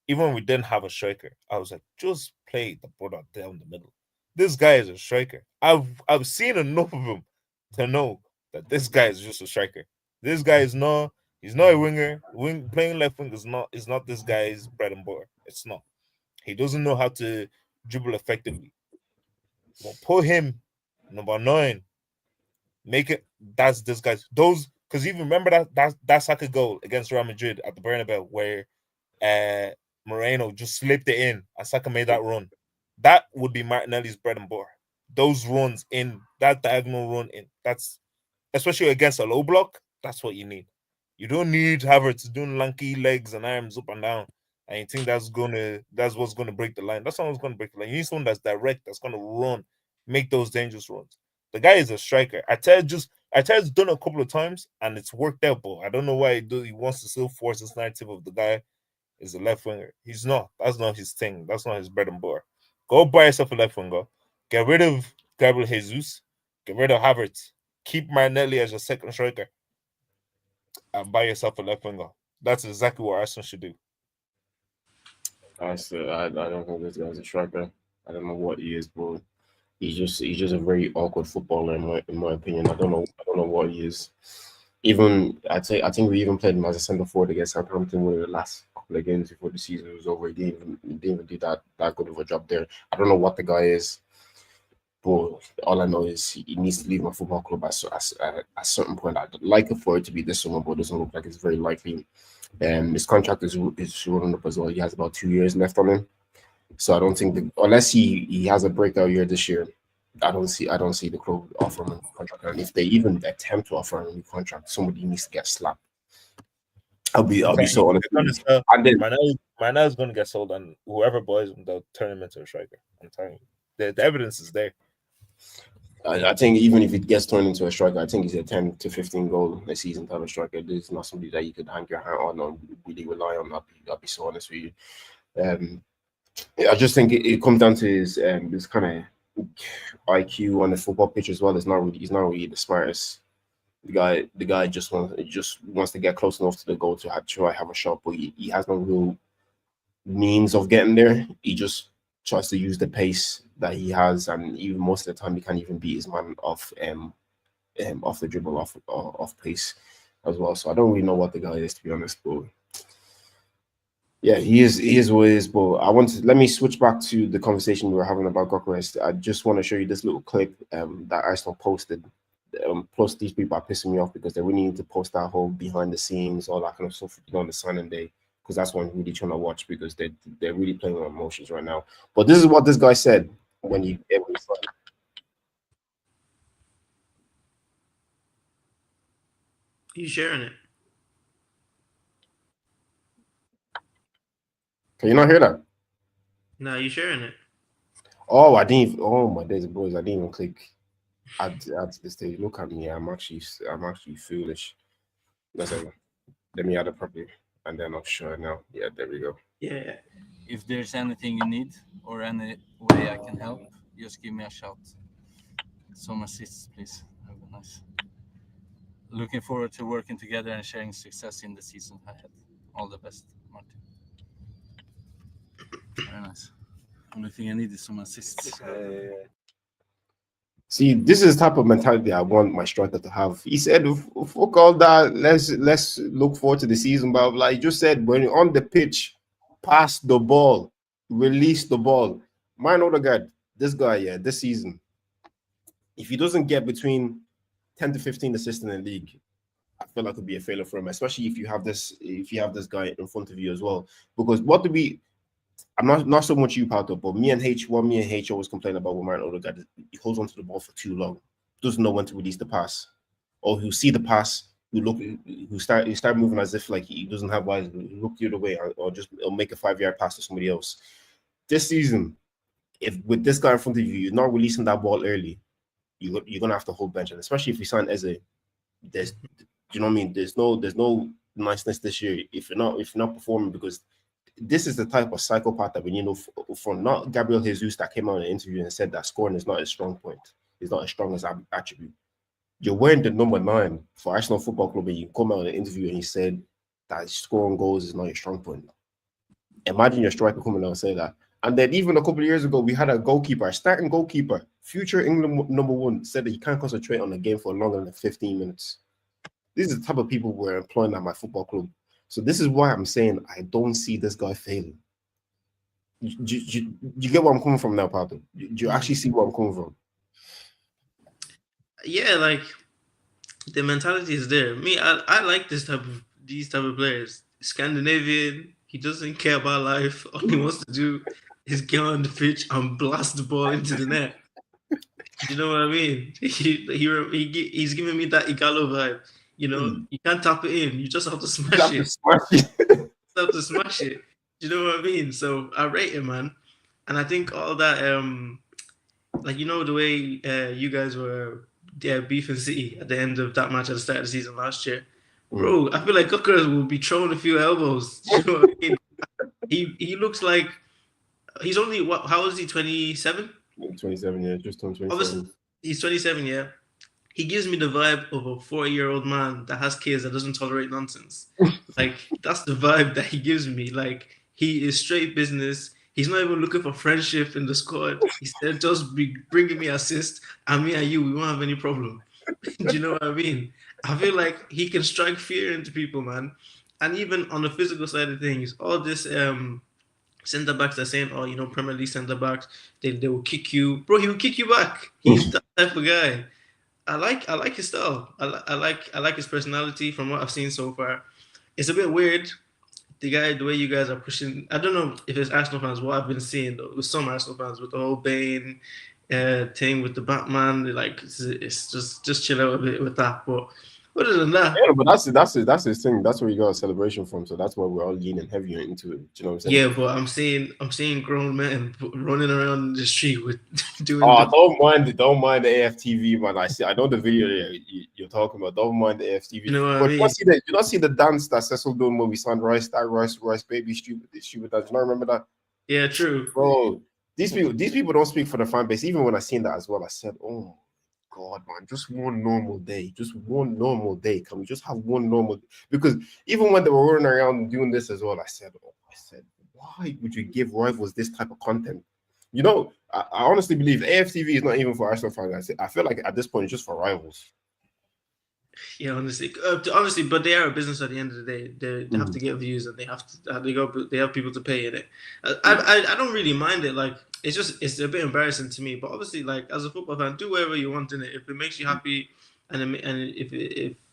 Even when we didn't have a striker, I was like, just play the brother down the middle. This guy is a striker. I've seen enough of him to know that this guy is just a striker. This guy is not. He's not a winger. Playing left wing is not this guy's bread and butter. It's not. He doesn't know how to dribble effectively. But put him number 9. Make it. That's this guy's those because even remember that Saka goal against Real Madrid at the Bernabeu where uh Moreno just slipped it in and Saka made that run. That would be Martinelli's bread and butter. Those runs in that diagonal run in that's especially against a low block. That's what you need. You don't need Havertz doing lanky legs and arms up and down. And you think that's what's gonna break the line. That's not what's gonna break the line. You need someone that's direct, that's gonna run, make those dangerous runs. The guy is a striker. I tell done a couple of times and it's worked out, but I don't know why he wants to still force this narrative of the guy is a left winger. He's not. That's not his thing. That's not his bread and butter. Go buy yourself a left winger. Get rid of Gabriel Jesus. Get rid of Havertz. Keep Martinelli as your second striker and buy yourself a left winger. That's exactly what Arsenal should do. I don't think this guy's a striker. I don't know what he is, but he's just a very awkward footballer in my opinion. I don't know what he is. Even I think we even played him as a centre forward against Southampton one of the last couple of games before the season was over. He didn't even do that good of a job there. I don't know what the guy is, but all I know is he needs to leave my football club at a certain point. I'd like it for it to be this summer, but it doesn't look like it's very likely. His contract is running up as well. He has about 2 years left on him. So I don't think unless he has a breakout year this year, I don't see the club offering him a contract. And if they even attempt to offer him a new contract, somebody needs to get slapped. I'll be so honest They're with gonna you. sell And then Martinelli's gonna get sold, and whoever buys him, they'll turn him into a striker. I'm telling you, the evidence is there. I think even if it gets turned into a striker, I think he's a 10 to 15 goal a season type of striker. This is not somebody that you could hang your hat on or really rely on. I'll be so honest with you. Um, I just think it comes down to his kind of IQ on the football pitch as well. He's not really the smartest. The guy just wants to get close enough to the goal to try have a shot, but he has no real means of getting there. He just tries to use the pace that he has, and even most of the time he can't even beat his man off the dribble, off pace as well. So I don't really know what the guy is, to be honest, but yeah, he is what he is. But let me switch back to the conversation we were having about Gyokeres. I just want to show you this little clip that Arsenal posted. Plus, these people are pissing me off because they really need to post that whole behind the scenes, all that kind of stuff, on the signing day, because that's what I'm really trying to watch because they're really playing on emotions right now. But this is what this guy said when he signed. You sharing it? Can you not hear that? No, you sharing it? Oh, I didn't. Oh my days, boys! I didn't even click. Add to the stage. Look at me. I'm actually foolish. Let me add it properly, and then I'll show it now. Yeah, there we go. Yeah. If there's anything you need or any way I can help, just give me a shout. Some assists, please. Have a nice. Looking forward to working together and sharing success in the season ahead. All the best, Martin. Very nice. Only thing I need is some assists. See, this is the type of mentality I want my striker to have. He said, "Fuck all that. Let's look forward to the season." But like you just said, when you're on the pitch, pass the ball, release the ball. Man, Odegaard, this guy, yeah, this season, if he doesn't get between 10 to 15 assists in the league, I feel like it would be a failure for him, especially if you have this guy in front of you as well. Because I'm not so much you, Pato, but me and H always complain about when Martin Odegaard, he holds onto the ball for too long, doesn't know when to release the pass, or he'll see the pass, he'll start moving as if like he doesn't have eyes, he'll look the other way, or just he'll make a 5-yard pass to somebody else. This season, if with this guy in front of you, you're not releasing that ball early, you're gonna have to hold bench, and especially if you sign Eze, do you know what I mean? There's no niceness this year if you're not performing, because this is the type of psychopath that we need from not Gabriel Jesus that came out in an interview and said that scoring is not his strong point. It's not as strong as attribute. You're wearing the number 9 for Arsenal Football Club and you come out in an interview and you said that scoring goals is not your strong point. Imagine your striker coming out and say that. And then even a couple of years ago, we had a starting goalkeeper, future England number 1, said that he can't concentrate on the game for longer than 15 minutes. These are the type of people we're employing at my football club. So this is why I'm saying I don't see this guy failing. Do you get where I'm coming from now, Pato? Do you actually see where I'm coming from? Yeah, like the mentality is there. Me, I like these type of players. Scandinavian, he doesn't care about life. All he wants to do is get on the pitch and blast the ball into the net. You know what I mean? He's giving me that Igalo vibe. You know, you can't tap it in. You just have to smash it. You have to smash it. You know what I mean? So I rate him, man. And I think all that, like, you know, the way you guys were beefing City at the end of that match at the start of the season last year. Bro, I feel like Gyokeres will be throwing a few elbows. You know what I mean? He looks like he's only, how old is he, 27? 27, yeah, just turned 27. Obviously, he's 27, yeah. He gives me the vibe of a 40-year-old man that has kids that doesn't tolerate nonsense. Like, that's the vibe that he gives me. Like, he is straight business. He's not even looking for friendship in the squad. He said, just be bringing me assists, and me and you, we won't have any problem. Do you know what I mean? I feel like he can strike fear into people, man. And even on the physical side of things, all this centre backs are saying, oh, you know, Premier League centre backs, they will kick you. Bro, he will kick you back. He's that type of guy. I like his style. I like his personality from what I've seen so far. It's a bit weird, the way you guys are pushing. I don't know if it's Arsenal fans. What I've been seeing though, with some Arsenal fans, with the whole Bane thing with the Batman, like it's just chill out a bit with that. But other than that, yeah, but that's his thing. That's where you got a celebration from. So that's why we're all leaning heavier into it. Do you know what I'm saying? Yeah, but I'm seeing grown men running around the street with doing. Don't mind the AFTV, man. I know the video you're talking about. Don't mind the AFTV. You know what but I mean? you don't see the dance that Cecil doing when we signed Rice baby stupid dance. You don't remember that? Yeah, true. Bro, these people don't speak for the fan base. Even when I seen that as well, I said, oh God, man, just one normal day. Can we just have one normal day? Because even when they were running around doing this as well, I said, why would you give rivals this type of content? You know, I honestly believe AFTV is not even for Arsenal fans. I feel like at this point it's just for rivals. Yeah, honestly, but they are a business at the end of the day. They have to get views and they have people to pay in it. I don't really mind it. Like, it's a bit embarrassing to me. But obviously, like, as a football fan, do whatever you want in it. If it makes you happy and if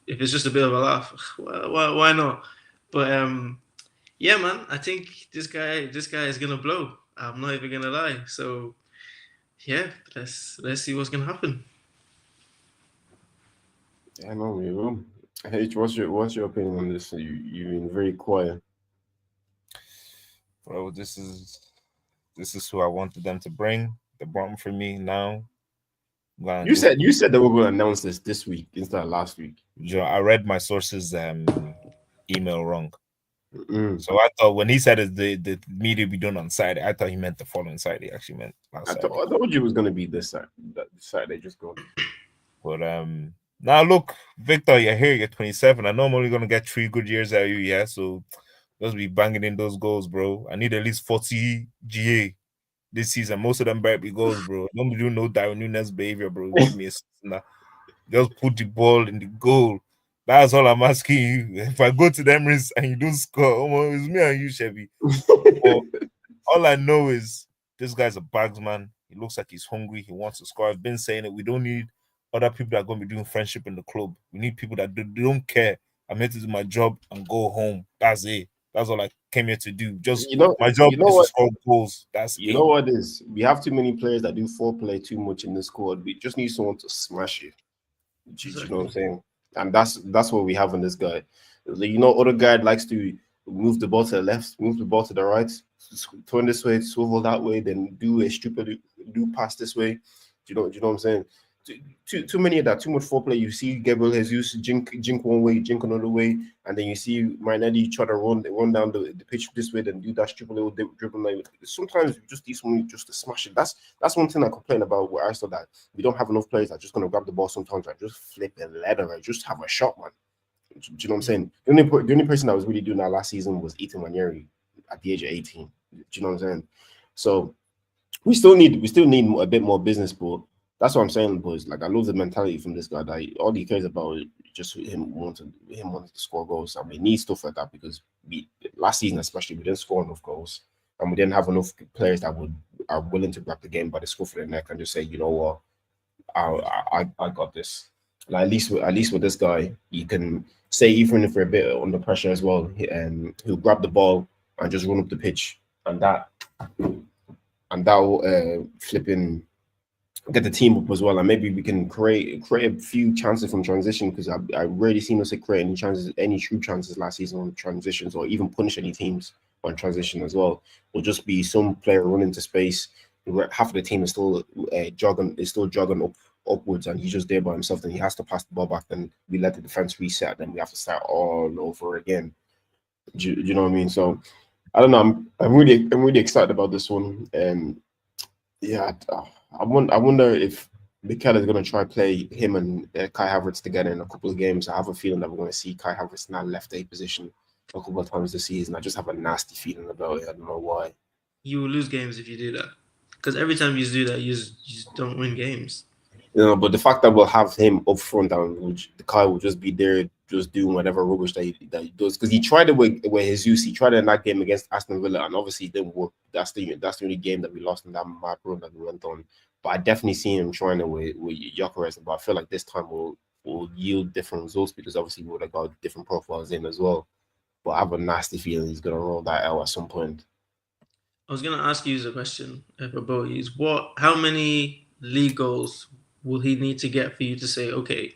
it's just a bit of a laugh, why not? But yeah, man, I think this guy is gonna blow. I'm not even gonna lie. So yeah, let's see what's gonna happen. I know we will. H, what's your opinion on this? You've been very quiet. Bro, this is who I wanted them to bring. They brought him for me now. You said they were going to announce this week instead of last week. I read my source's email wrong. So I thought when he said it, the media be done on Saturday, I thought he meant the following Saturday. He actually meant last Saturday. I thought you was going to be this Saturday. Just go. But now look, Victor, you're here. You're 27. I know I'm only going to get 3 good years out of you, yeah. So just be banging in those goals, bro. I need at least 40 GA. this season. Most of them better be goals, bro. Don't do no Darwin Nunes behavior, bro. Give me a now. Just put the ball in the goal. That's all I'm asking you. If I go to the Emirates and you don't score, it's me and you, Chevy. But all I know is this guy's a bagsman. He looks like he's hungry. He wants to score. I've been saying it. We don't need other people that are going to be doing friendship in the club. We need people that don't care. I'm here to do my job and go home. That's it. That's all I came here to do. Just my job is to score goals. That's you it. know what it is? We have too many players that do foreplay too much in the squad. We just need someone to smash it. Do you know what I'm saying? And that's what we have in this guy. You know, other guy likes to move the ball to the left, move the ball to the right, turn this way, swivel that way, then do a stupid pass this way. Do you know what I'm saying? Too many of that, too much foreplay. You see Gabriel Jesus jink one way, jink another way, and then you see Martinelli try to run down the pitch this way, then do that stupid little dribble. Like, sometimes you just need someone just to smash it. That's one thing I complain about with Arsenal, that we don't have enough players that are just gonna grab the ball sometimes, like just flip and ladder, right? Just have a shot, man. Do you know what I'm saying? The only person that was really doing that last season was Ethan Waneri at the age of 18. Do you know what I'm saying? So we still need a bit more business, but that's what I'm saying, boys. Like, I love the mentality from this guy that all he cares about is just him wanting to score goals. And we need stuff like that, because last season especially we didn't score enough goals, and we didn't have enough players that are willing to grab the game by the scruff of the neck and just say, you know what, I got this. Like, at least with this guy, you can say, even if we're a bit under pressure as well, he'll grab the ball and just run up the pitch, and that will flipping get the team up as well, and maybe we can create a few chances from transition, because I rarely seen us create any true chances last season on transitions, or even punish any teams on transition as well. Will just be some player running to space. Half of the team is still jogging upwards, and he's just there by himself. Then he has to pass the ball back. Then we let the defense reset. Then we have to start all over again. Do you know what I mean? So I don't know. I'm really excited about this one. Yeah, I wonder if Mikel is going to try play him and Kai Havertz together in a couple of games. I have a feeling that we're going to see Kai Havertz in that left A position a couple of times this season. I just have a nasty feeling about it. I don't know why. You will lose games if you do that, because every time you do that, you just don't win games. You know, but the fact that we'll have him up front and the Kai will just be there, just doing whatever rubbish that he does, because he tried it with Jesus. He tried it in that game against Aston Villa, and obviously it didn't work. That's the only game that we lost in that mad run that we went on. But I definitely see him trying it with Gyokeres, but I feel like this time will yield different results, because obviously we would have got different profiles in as well. But I have a nasty feeling he's gonna roll that out at some point. I was gonna ask you a question for both of you. How many league goals will he need to get for you to say, okay,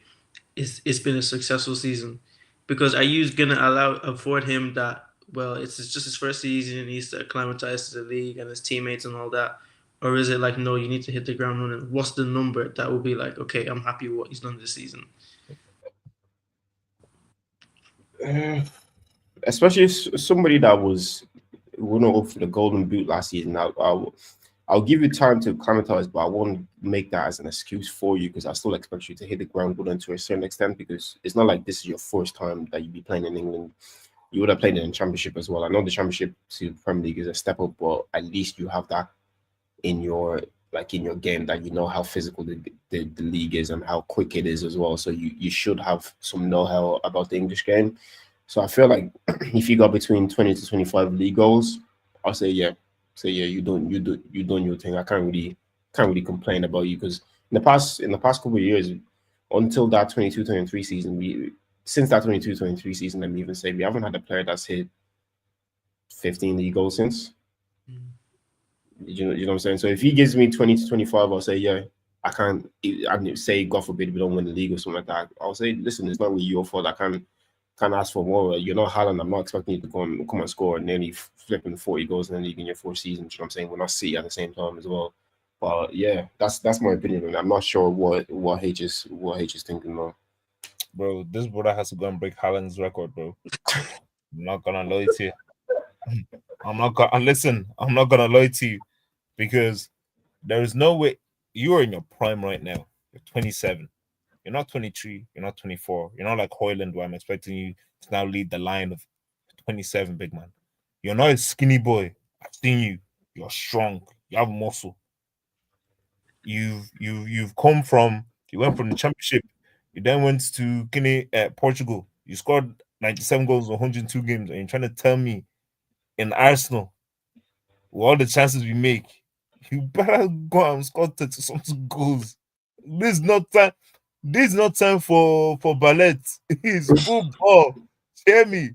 it's been a successful season? Because are you gonna afford him that? Well, it's just his first season, and he needs to acclimatize to the league and his teammates and all that. Or is it like, no, you need to hit the ground running? What's the number that will be like, okay, I'm happy with what he's done this season? Especially if somebody that was running up for the Golden Boot last season, I'll give you time to acclimatize, but I won't make that as an excuse for you, because I still expect you to hit the ground running to a certain extent, because it's not like this is your first time that you'll be playing in England. You would have played in the Championship as well. I know the Championship to the Premier League is a step up, but at least you have that in your game, that you know how physical the league is and how quick it is as well. So you should have some know-how about the English game. So I feel like if you got between 20 to 25 league goals, I'll say yeah. So yeah, you done your thing. I can't really complain about you, because in the past couple of years, until that 22-23 season, since that 22-23 season, let me even say, we haven't had a player that's hit 15 league goals since. You know what I'm saying? So if he gives me 20 to 25, I'll say, yeah, I'd say, God forbid, we don't win the league or something like that. I'll say, listen, it's not really your fault. I can't ask for more. You're not Haaland. I'm not expecting you to come and score and nearly flipping 40 goals in the league in your fourth season. You know what I'm saying? We're not City at the same time as well. But yeah, that's my opinion, and I'm not sure what H is thinking though. Bro, this brother has to go and break Haaland's record, bro. I'm not gonna lie to you. I'm not gonna lie to you, because there is no way. You are in your prime right now. You're 27. You're not 23. You're not 24. You're not like Hoyland, where I'm expecting you to now lead the line of 27, big man. You're not a skinny boy. I've seen you. You're strong. You have muscle. You've come from. You went from the championship. You then went to Guinea, Portugal. You scored 97 goals in 102 games, and you're trying to tell me in Arsenal, with all the chances we make, you better go out and score 30 something goals. This is not time. This is not time for ballet. It's football. Hear me.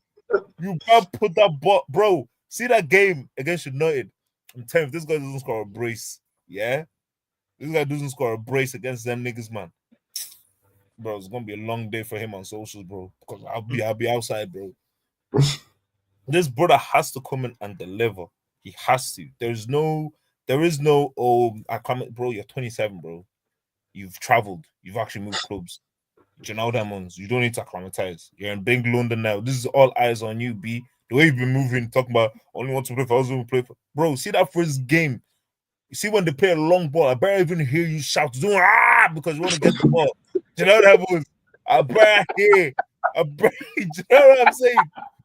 You can't put that ball, bro. See that game against United. I'm telling you, if this guy doesn't score a brace, yeah. This guy doesn't score a brace against them niggas, man. Bro, it's gonna be a long day for him on socials, bro. Because I'll be outside, bro. This brother has to come in and deliver. He has to. There is no. I can't, bro. You're 27, bro. You've traveled. You've actually moved clubs. You know them ones. You don't need to acclimatize. You're in big London now. This is all eyes on you, B. The way you've been moving, talking about only want to play for us, play for. Bro, see that first game. You see when they play a long ball, I better even hear you shout, doing because you want to get the ball. You know that was. I better hear. You know what I'm saying?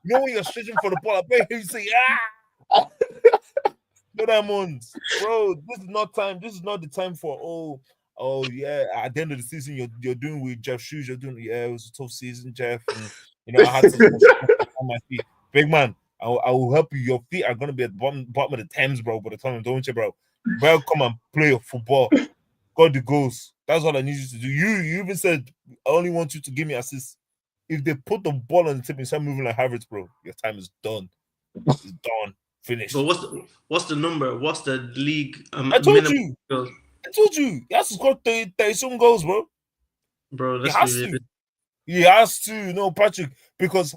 You know when you're stretching for the ball, I better hear you say You know that ones, bro. This is not time. This is not the time for yeah. At the end of the season, you're doing with Jeff Shoes. You're doing it was a tough season, Jeff. And I had to on my feet. Big man, I will help you. Your feet are gonna be at the bottom of the Thames, bro. By the time, don't you, bro? Bro, come and play your football. Got the goals. That's all I need you to do. You even said I only want you to give me assists. If they put the ball on the tip and start moving like Havertz, bro, your time is done. It's done. Finished. But what's the number? What's the league? I told you. Goals? I told you. He has to score 30 some goals, bro. Bro, he has to. He has to. No, Patrick, because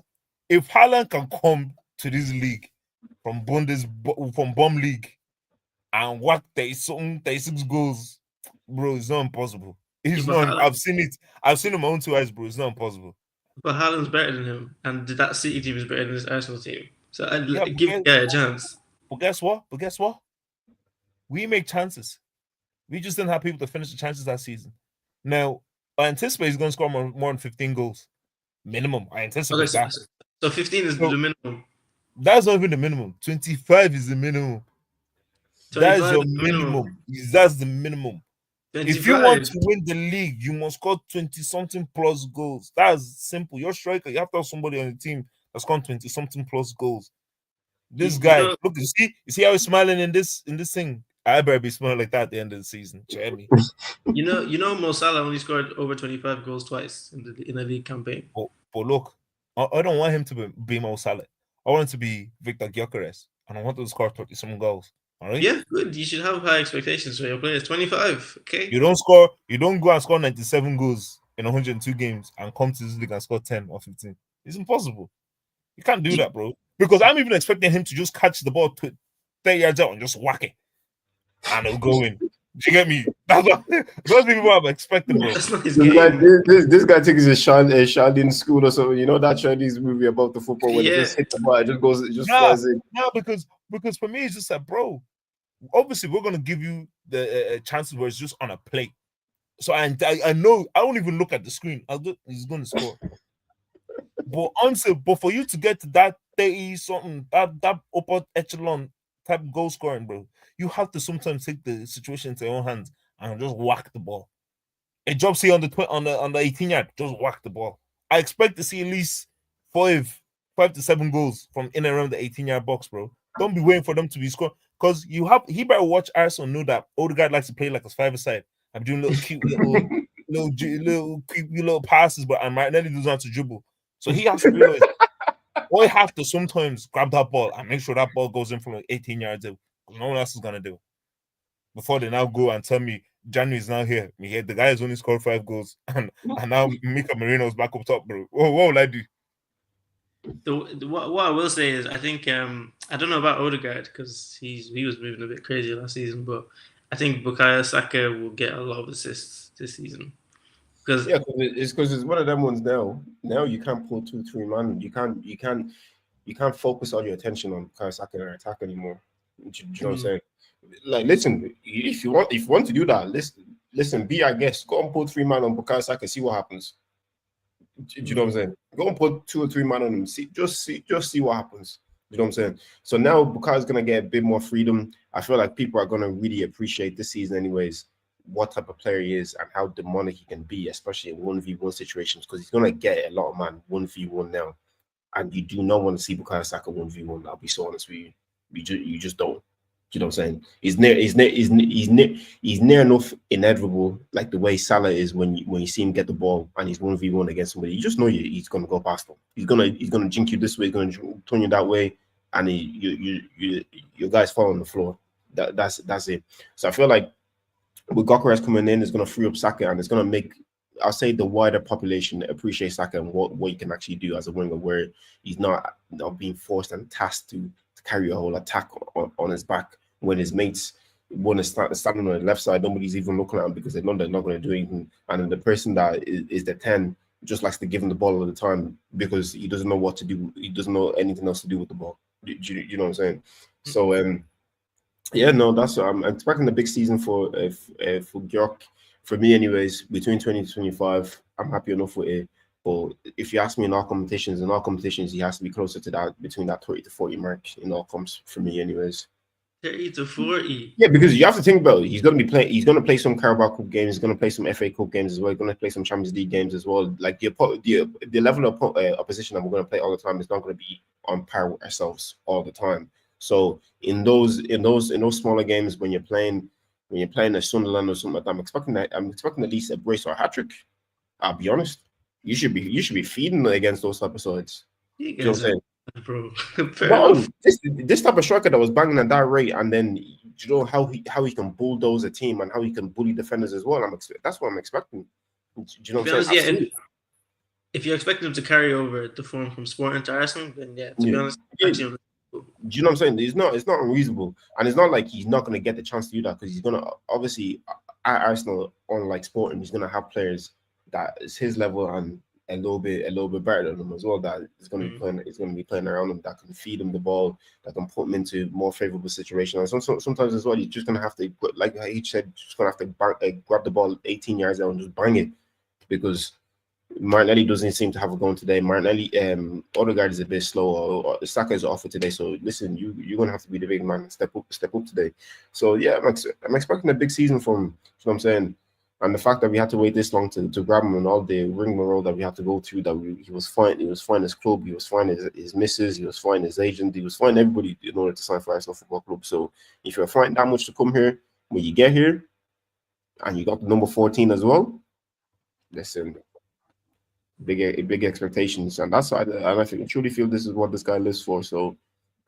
if Haaland can come to this league from Bum League and what 36 goals, bro, it's not impossible. It's not. Haaland, I've seen it. I've seen it with my own two eyes, bro. It's not impossible. But Haaland's better than him, and that City team is better than this Arsenal team. So I'd give the guy a chance. But guess what? We make chances. We just didn't have people to finish the chances that season. Now, I anticipate he's going to score more than 15 goals. Minimum. I anticipate that. So 15 is the minimum. That's not even the minimum. 25 is the minimum. That is your minimum. That's the minimum. 25. If you want to win the league, you must score 20-something plus goals. That's simple. You're striker. You have to have somebody on the team that's scored 20-something plus goals. This guy, look, you see how he's smiling in this thing? I better be smiling like that at the end of the season. Jeremy. You know, Mo Salah only scored over 25 goals twice in the league campaign. But look, I don't want him to be Mo Salah. I want him to be Victor Gyokeres, and I want him to score 30-some goals. All right? Yeah, good. You should have high expectations for your players. 25, okay? You don't go and score 97 goals in 102 games and come to this league and score 10 or 15. It's impossible. You can't do that, bro. Because I'm even expecting him to just catch the ball 30 yards out and just whack it. And it'll go in. Do you get me? That's what I'm expecting, bro. That's not his game. This guy thinks it's a Sharding school or something. You know that Chinese movie about the football where they just hit the ball, it just flies in. No, because for me, it's just like, bro, obviously we're gonna give you the chances where it's just on a plate. So I know I don't even look at the screen. He's gonna score. But for you to get to that 30-something, that upper echelon type goal scoring, bro, you have to sometimes take the situation into your own hands and just whack the ball. A job say on the 18-yard, just whack the ball. I expect to see at least 5 to 7 goals from in and around the 18-yard box, bro. Don't be waiting for them to be scored. Because he better watch Arsenal know that Odegaard likes to play like a 5-a-side. I'm doing little cute little passes, but Martinelli doesn't have to dribble. So he has to realize I have to sometimes grab that ball and make sure that ball goes in from like 18 yards out. No one else is gonna do. Before they now go and tell me January is now here. The guy has only scored 5 goals and now Mika Marino's back up top, bro. What will I do? What I will say is I think I don't know about Odegaard because he was moving a bit crazy last season, but I think Bukayo Saka will get a lot of assists this season. Because it's one of them ones now. Now you can't pull 2-3 man. You can't focus all your attention on Bukayo Saka and attack anymore. Do you know what I'm saying? Like, listen, if you want to do that, listen, be our guest. Go and put 3 man on Bukayo Saka, see what happens. Do you know what I'm saying? Go and put 2 or 3 man on him. See what happens. You know what I'm saying? So now Bukayo's gonna get a bit more freedom. I feel like people are going to really appreciate this season, anyways, what type of player he is and how demonic he can be, especially in 1v1 situations, because he's going to get a lot of man 1v1 now. And you do not want to see Bukayo Saka 1v1. I'll be so honest with you. You just don't. You know what I'm saying? He's near enough inevitable, like the way Salah is when you see him get the ball and he's 1v1 against somebody. You just know he's gonna go past him. He's gonna jink you this way, he's gonna turn you that way, and your guys fall on the floor. That's it. So I feel like with Gyokeres coming in, it's gonna free up Saka and it's gonna make, I'll say, the wider population appreciate Saka and what he can actually do as a winger, where he's not being forced and tasked to carry a whole attack on his back when his mates want to standing on the left side. Nobody's even looking at him because they know they're not going to do anything. And then the person that is the 10 just likes to give him the ball all the time because he doesn't know what to do. He doesn't know anything else to do with the ball. You know what I'm saying? So, yeah, no, that's I'm expecting a big season for Gyok. For me, anyways, between 20 to 25, I'm happy enough with it. But if you ask me in all competitions, he has to be closer to that, between that 30 to 40 mark in all comps for me, anyways. 30 to 40. Yeah, because you have to think about it. He's going to play some Carabao Cup games. He's going to play some FA Cup games as well. He's going to play some Champions League games as well. Like the level of opposition that we're going to play all the time is not going to be on par with ourselves all the time. So in those smaller games when you're playing a Sunderland or something like that, I'm expecting at least a brace or a hat trick. I'll be honest. You should be feeding against those type of sides. You know what I'm saying? Bro, no, this type of striker that was banging at that rate, and then you know how he can bulldoze a team and how he can bully defenders as well. That's what I'm expecting. Do you know what I'm saying? Yeah, if you expect him to carry over the form from Sporting to Arsenal, then to be honest, do you know what I'm saying? It's not unreasonable, and it's not like he's not going to get the chance to do that, because he's going to, obviously at Arsenal, unlike Sporting, he's going to have players that is his level and a little bit better than him as well. That is going to be playing around him, that can feed him the ball, that can put him into more favorable situations. And sometimes as well, you're just going to have to, like he said, just going to have to grab the ball 18 yards out and just bang it, because Martinelli doesn't seem to have a going today. Martinelli, Odegaard is a bit slow, or Saka is off for today. So listen, you're gonna have to be the big man and step up today. So yeah, I'm expecting a big season from him. That's what I'm saying. And the fact that we had to wait this long to grab him and all the rigmarole that we had to go through, he was fine. He was fine his club. He was fine his missus. He was fine his agent. He was fine everybody in order to sign for Arsenal Football Club. So if you're fighting that much to come here, when you get here, and you got the number 14 as well, listen. Big expectations, and that's why I truly feel this is what this guy lives for. So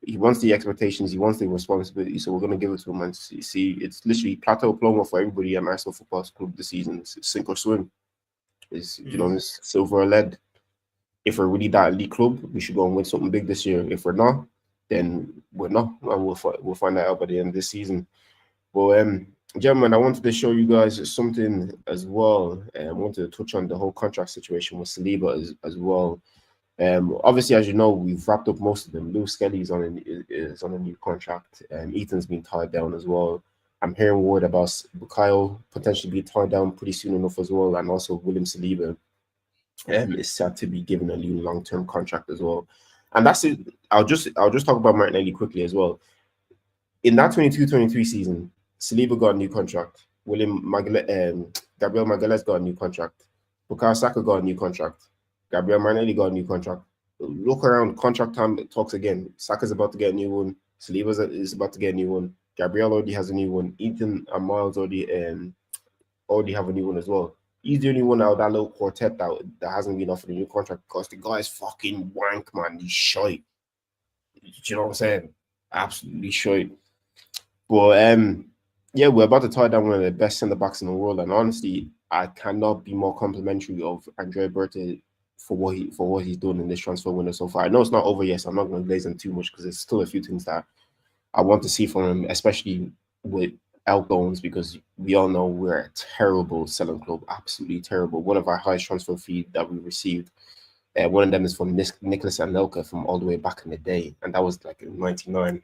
he wants the expectations, he wants the responsibility. So we're going to give it to him, and see, it's literally plateau diploma for everybody at Arsenal Football Club this season. It's sink or swim. It's it's silver or lead. If we're really that elite club, we should go and win something big this year. If we're not, then we're not, and we'll find that out by the end of this season. But gentlemen, I wanted to show you guys something as well. I wanted to touch on the whole contract situation with Saliba as well. Obviously, as you know, we've wrapped up most of them. Luis Diaz is on a new contract. Ethan's been tied down as well. I'm hearing word about Bukayo potentially being tied down pretty soon enough as well, and also William Saliba is set to be given a new long-term contract as well. And that's it. I'll just talk about Martinelli quickly as well. In that 22-23 season, Saliba got a new contract. Gabriel Magalhaes got a new contract. Bukayo Saka got a new contract. Gabriel Martinelli got a new contract. Look around, contract time talks again. Saka's about to get a new one. Saliba is about to get a new one. Gabriel already has a new one. Ethan and Miles already have a new one as well. He's the only one out of that little quartet that hasn't been offered a new contract, because the guy's fucking wank, man. He's shy. You know what I'm saying? Absolutely shy. But yeah, we're about to tie down one of the best centre backs in the world, and honestly, I cannot be more complimentary of Andrea Berta for what he's done in this transfer window so far. I know it's not over yet, so I'm not going to glaze him too much, because there's still a few things that I want to see from him, especially with outgoings, because we all know we're a terrible selling club, absolutely terrible. One of our highest transfer fees that we received, one of them is from Nicholas Anelka from all the way back in the day, and that was like in '99.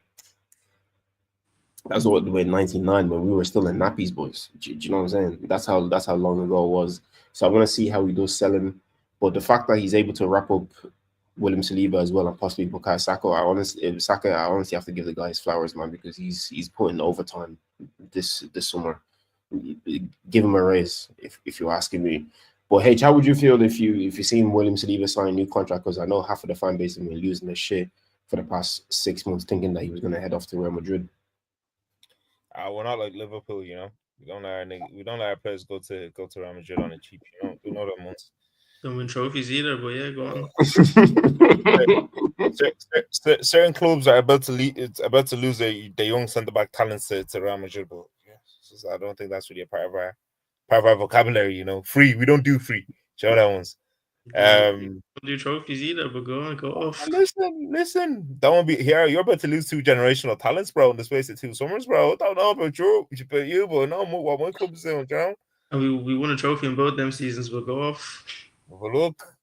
That's what the way in '99 when we were still in nappies, boys. Do you know what I'm saying? That's how long ago it was. So I want to see how he does selling. But the fact that he's able to wrap up William Saliba as well, and possibly Bukayo Saka. I honestly have to give the guy his flowers, man, because he's putting overtime this summer. Give him a raise, if you're asking me. But H, how would you feel if you seen William Saliba sign a new contract? Because I know half of the fan base has been losing their shit for the past 6 months, thinking that he was going to head off to Real Madrid. We're not like Liverpool, you know. We don't let our players go to Real Madrid on a cheap. You know that once. Don't win trophies either, but yeah, go on. Certain clubs are about to lose their young centre back talents to Real Madrid, but yeah, so I don't think that's really a part of our vocabulary. You know, free. We don't do free. Do you know that ones? Don't do trophies either, but go off. Listen. Don't be here. You're about to lose 2 generational talents, bro, in the space of 2 summers, bro. I don't know about you, but no more what one club is doing, you know? And we won a trophy in both them seasons, but go off. But look,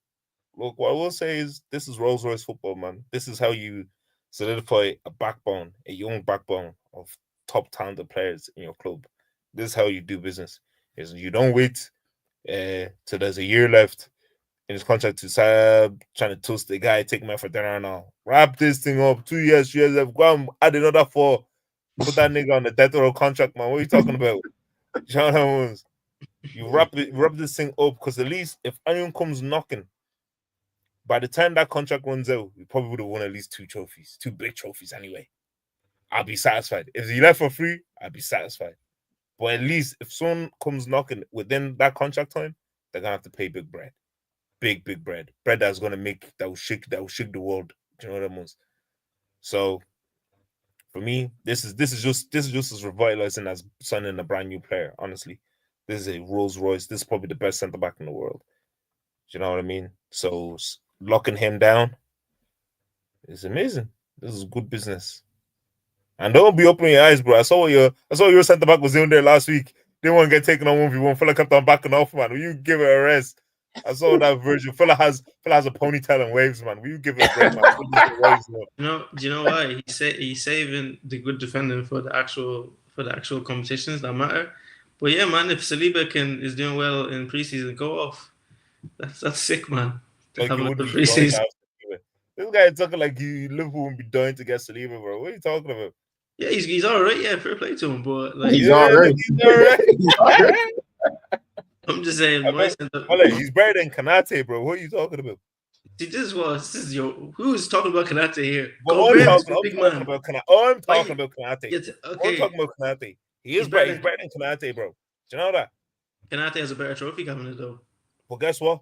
what I will say is this is Rolls Royce football, man. This is how you solidify a young backbone of top talented players in your club. This is how you do business. Is you don't wait till there's a year left in his contract to trying to toast the guy, take him out for dinner now. Wrap this thing up. 2 years, 3 years left. Go and add another 4. Put that nigga on the death row contract, man. What are you talking about? You wrap this thing up, because at least if anyone comes knocking, by the time that contract runs out, we probably would have won at least 2 big trophies anyway. I'll be satisfied. If he left for free, I'll be satisfied. But at least if someone comes knocking within that contract time, they're gonna have to pay big bread. Big bread. Bread that will shake the world. Do you know what I mean? So for me, this is just as revitalizing as signing a brand new player, honestly. This is a Rolls Royce. This is probably the best centre back in the world. Do you know what I mean? So locking him down is amazing. This is good business. And don't be opening your eyes, bro. I saw your centre back was doing there last week. Didn't want to get taken on 1v1. Fella kept on backing off, man. Will you give it a rest? I saw that version. Fella has a ponytail and waves, man. Will you give it a break, man? Do you know why? He's saving the good defending for the actual competitions that matter. But yeah, man, if Saliba is doing well in preseason, go off. That's sick, man. Like preseason. This guy is talking like Liverpool won't be dying to get Saliba, bro. What are you talking about? Yeah, he's all right. Yeah, fair play to him, but like he's all right. I'm just saying, he's better than Kanate, bro. What are you talking about? See, who's talking about Kanate here? I'm talking about Kanate. Okay. I'm talking about Kanate. He's better than Kanate, bro. Do you know that? Kanate has a better trophy cabinet, though. Well, guess what?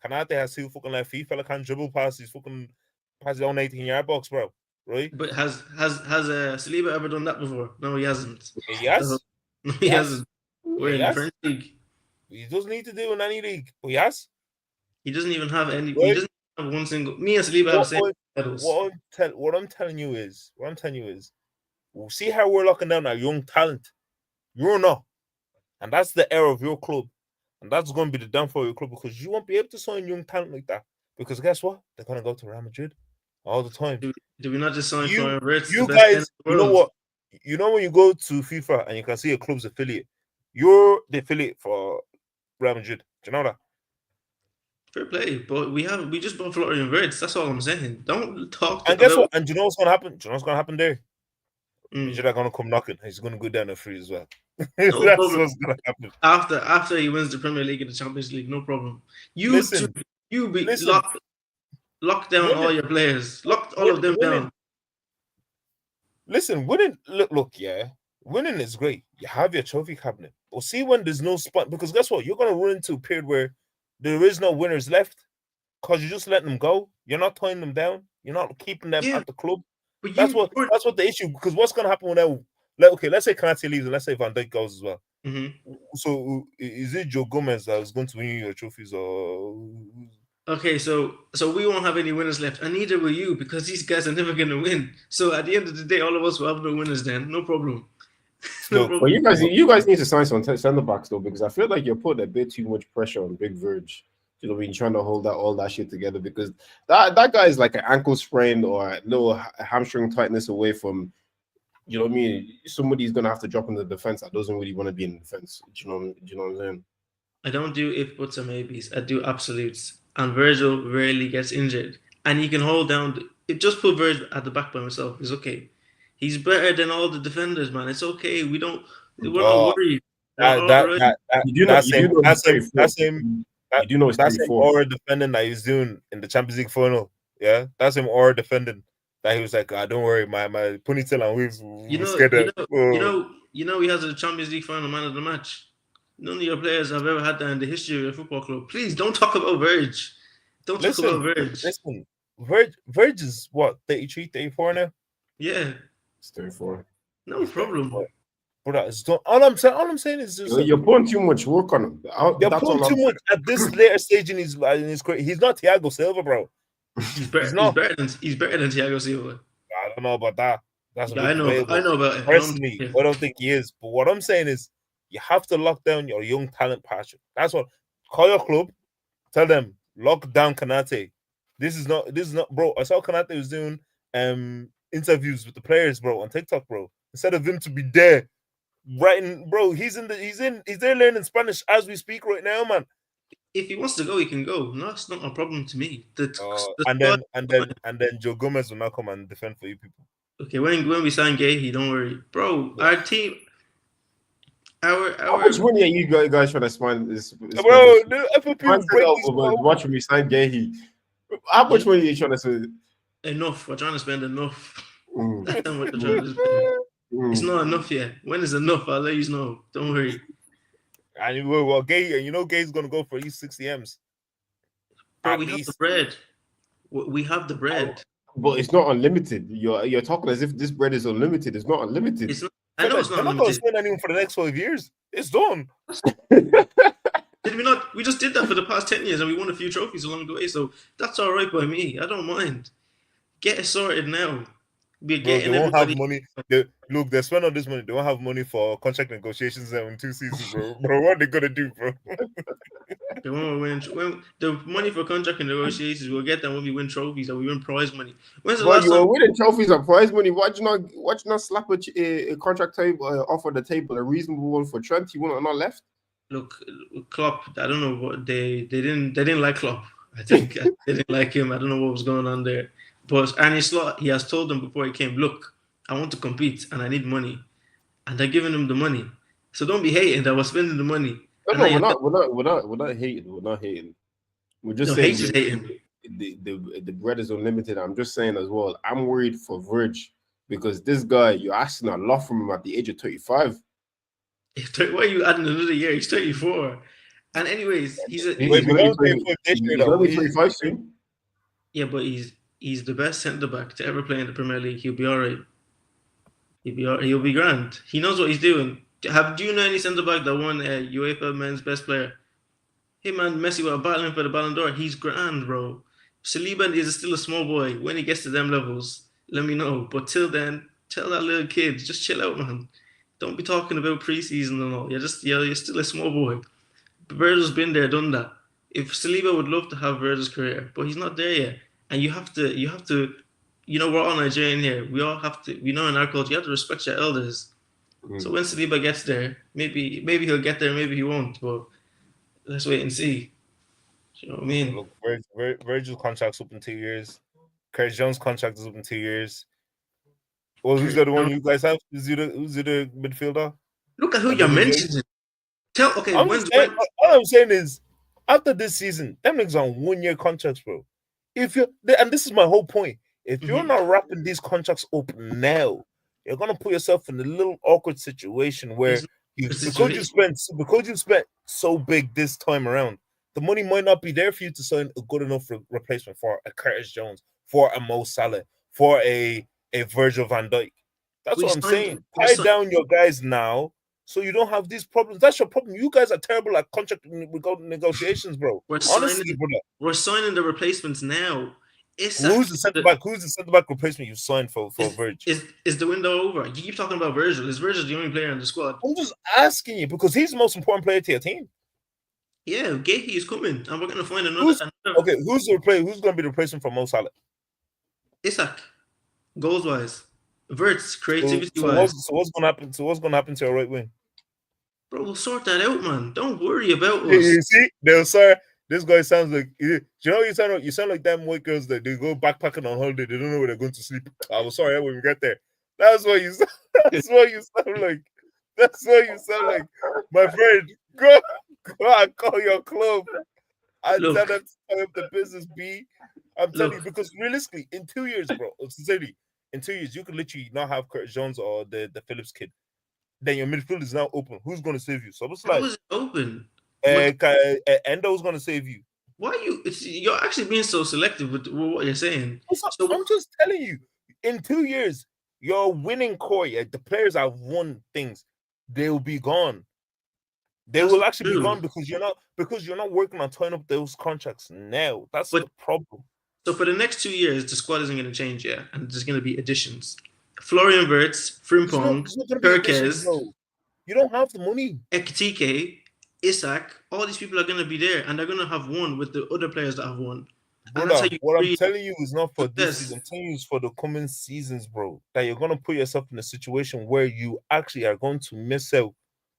Kanate has 2 fucking left feet. Fella can't dribble past his own 18-yard box, bro. Right? But has Saliba ever done that before? No, he hasn't. Yes. No, he hasn't. We're in the French league. He doesn't need to do in any league. But yes. He doesn't even have any. Right? He doesn't have one single. Me and Saliba have the same medals. What I'm telling you is, we'll see how we're locking down our young talent. You're not. And that's the error of your club. And that's going to be the downfall of your club, because you won't be able to sign young talent like that. Because guess what? They're going to go to Real Madrid all the time. Do we not just sign Florian Wirtz? You guys, you know what? You know when you go to FIFA and you can see a club's affiliate, you're the affiliate for Real Madrid. Do you know that? Fair play, but we just bought Florian Wirtz. That's all I'm saying. Don't talk. And guess what? And do you know what's going to happen? Do you know what's going to happen there? He's not going to come knocking. He's going to go down the free as well. That's what's going to happen. After he wins the Premier League and the Champions League, no problem. Lock down all your players. Lock all of them down. Listen, winning. Winning is great. You have your trophy cabinet. But see when there's no spot, because guess what? You're going to run into a period where there is no winners left, because you're just letting them go. You're not tying them down. You're not keeping them at the club. But that's what the issue. Because what's going to happen when let's say Kanate leaves and let's say Van Dijk goes as well. Mm-hmm. So is it Joe Gomez that is going to win you your trophies, or? Okay, so we won't have any winners left, and neither will you, because these guys are never going to win. So at the end of the day, all of us will have no winners then. No problem. Well, you guys need to sign some centre backs though, because I feel like you're putting a bit too much pressure on Big Verge. You know what I mean? Trying to hold all that shit together, because that guy is like an ankle sprain or a little hamstring tightness away from, you know what I mean? Somebody's gonna have to drop in the defense that doesn't really want to be in the defense. Do you know what I'm saying? I don't do if, buts, or maybes. I do absolutes. And Virgil rarely gets injured. and he can hold down. Just put Verge at the back by himself. It's okay. He's better than all the defenders, man. It's okay. We're not Oh, worried. We're all right. that's you him. do know That's he's him. 34. That's him. You do know he's That's him 34. or defending that he's doing in the Champions League final. Yeah, that's him or defending that he was like, don't worry, my ponytail and waves You will know, scare you them. know, Oh. he has a Champions League final man of the match. None of your players have ever had that in the history of your football club. Please don't talk about Verge. Don't talk about Verge. Listen, Verge is what, 33, 34 now? Yeah, It's 34. no problem. But it's done. All I'm saying is just You're putting too much work on him. you're That's putting all I'm too much at this later stage in his career. He's not Thiago Silva, bro. He's better than Thiago Silva. I don't know about that. That's a bit I know about it. Personally, I don't think he is. But what I'm saying is, you have to lock down your young talent passion. That's what. Call your club, tell them lock down Kanate. This is not, bro. I saw Kanate was doing interviews with the players, bro, on TikTok, bro. Instead of him to be there writing, bro, he's there learning Spanish as we speak right now, man. If he wants to go, he can go. No, it's not a problem to me. And then Joe Gomez will not come and defend for you people. Okay, when we sign Gahey, don't worry, bro. Our team, How much money are you guys trying to spend? Bro, the FFP watching me sign Gahey. How much money are you trying to spend? Enough. We're trying to spend enough. Mm. That's how much we're trying to spend. It's not enough yet. When is enough? I'll let you know. Don't worry. And Gay's gonna go for at least 60 M's. Bro, we have the bread. We have the bread. But it's not unlimited. You're talking as if this bread is unlimited. It's not unlimited. It's not, I know it's not unlimited. They're not gonna spend anyone for the next 5 years. It's done. Did we not? We just did that for the past 10 years, and we won a few trophies along the way. So that's all right by me. I don't mind. Get it sorted now. They won't have money. They spend all this money. They won't have money for contract negotiations in 2 seasons, bro. Bro, what are they gonna do, bro? They won't win. The money for contract negotiations, we'll get them when we win trophies and we win prize money. When's the last time? You were winning trophies and prize money. Why'd you not slap a contract table off on the table, a reasonable one for Trent? You wouldn't have not left. Look, Klopp. I don't know what they didn't like Klopp. I think they didn't like him. I don't know what was going on there. But Arne Slot, he has told them before he came, look, I want to compete and I need money, and they're giving him the money. So don't be hating that we're spending the money. No, we're not hating. We're not hating. We're just saying the bread is unlimited. I'm just saying as well, I'm worried for Verge because this guy, you're asking a lot from him at the age of 35. Why are you adding another year? He's 34. And anyways, he's going to be 35 soon. Yeah, but he's the best centre back to ever play in the Premier League. He'll be all right. He'll be grand. He knows what he's doing. Do you know any centre back that won UEFA Men's Best Player? Hey man, Messi were battling for the Ballon d'Or. He's grand, bro. Saliba is still a small boy. When he gets to them levels, let me know. But till then, tell that little kid, just chill out, man. Don't be talking about preseason and all. You're still a small boy. Virgil's been there, done that. If Saliba would love to have Virgil's career, but he's not there yet. And you have to, we're all Nigerian here. We all have to, in our culture, you have to respect your elders. So when Saliba gets there, maybe he'll get there, maybe he won't. But let's wait and see. You know what I mean? Look, Virgil's contract's up in 2 years. Curtis Jones' contract is up in 2 years. Well, who's the other one you guys have? Who's the midfielder? Look at who you're mentioning. All I'm saying is, after this season, them niggas on 1 year contracts, bro. And this is my whole point. If you're not wrapping these contracts up now, you're gonna put yourself in a little awkward situation where because you spent so big this time around, the money might not be there for you to sign a good enough replacement for a Curtis Jones, for a Mo Salah, for a Virgil van Dijk. That's what I'm saying. Tie down your guys now so you don't have these problems. That's your problem. You guys are terrible at contract negotiations, bro. Honestly, brother. We're signing the replacements now. Who's the centre back replacement you signed for Virgil? Is the window over? You keep talking about Virgil. Is Virgil the only player in the squad? I'm just asking you because he's the most important player to your team. Yeah, Gahey is coming, and we're gonna find another. Who's going to be the replacement for Mo Salah? Isak, goals wise, Verts, creativity wise. So what's going to happen to your right wing? Bro, we'll sort that out, man. Don't worry about us. You see, This guy sounds like. Do you know what you sound like? You sound like them white girls that they go backpacking on holiday. They don't know where they're going to sleep. I was sorry when we get there. That's what you. That's what you sound like. That's what you sound like, my friend. Go and call your club. I tell them Look, to tie up the business, B. I'm telling you, look, because realistically, in 2 years, bro, sincerely, in 2 years, you could literally not have Curtis Jones or the Phillips kid. Then your midfield is now open. Who's going to save you? So it's how like, is it open? What? Endo's going to save you. Why are you? You're actually being so selective with what you're saying. So I'm just telling you, in 2 years, your winning core, the players that have won things, they will be gone. They That's will not actually be true. gone because you're not working on tying up those contracts now. That's But the problem. so for the next 2 years, the squad isn't going to change, yeah, and there's going to be additions. Florian Wirtz, Frimpong, It's not going to be additions, Perkez, bro. You don't have the money. Ekitike, Isak. All these people are going to be there, and they're going to have won with the other players that have won. And that's how Brother, you what I'm create telling you is not for this success. season. I'm telling you it's for the coming seasons, bro. That you're gonna put yourself in a situation where you actually are going to miss out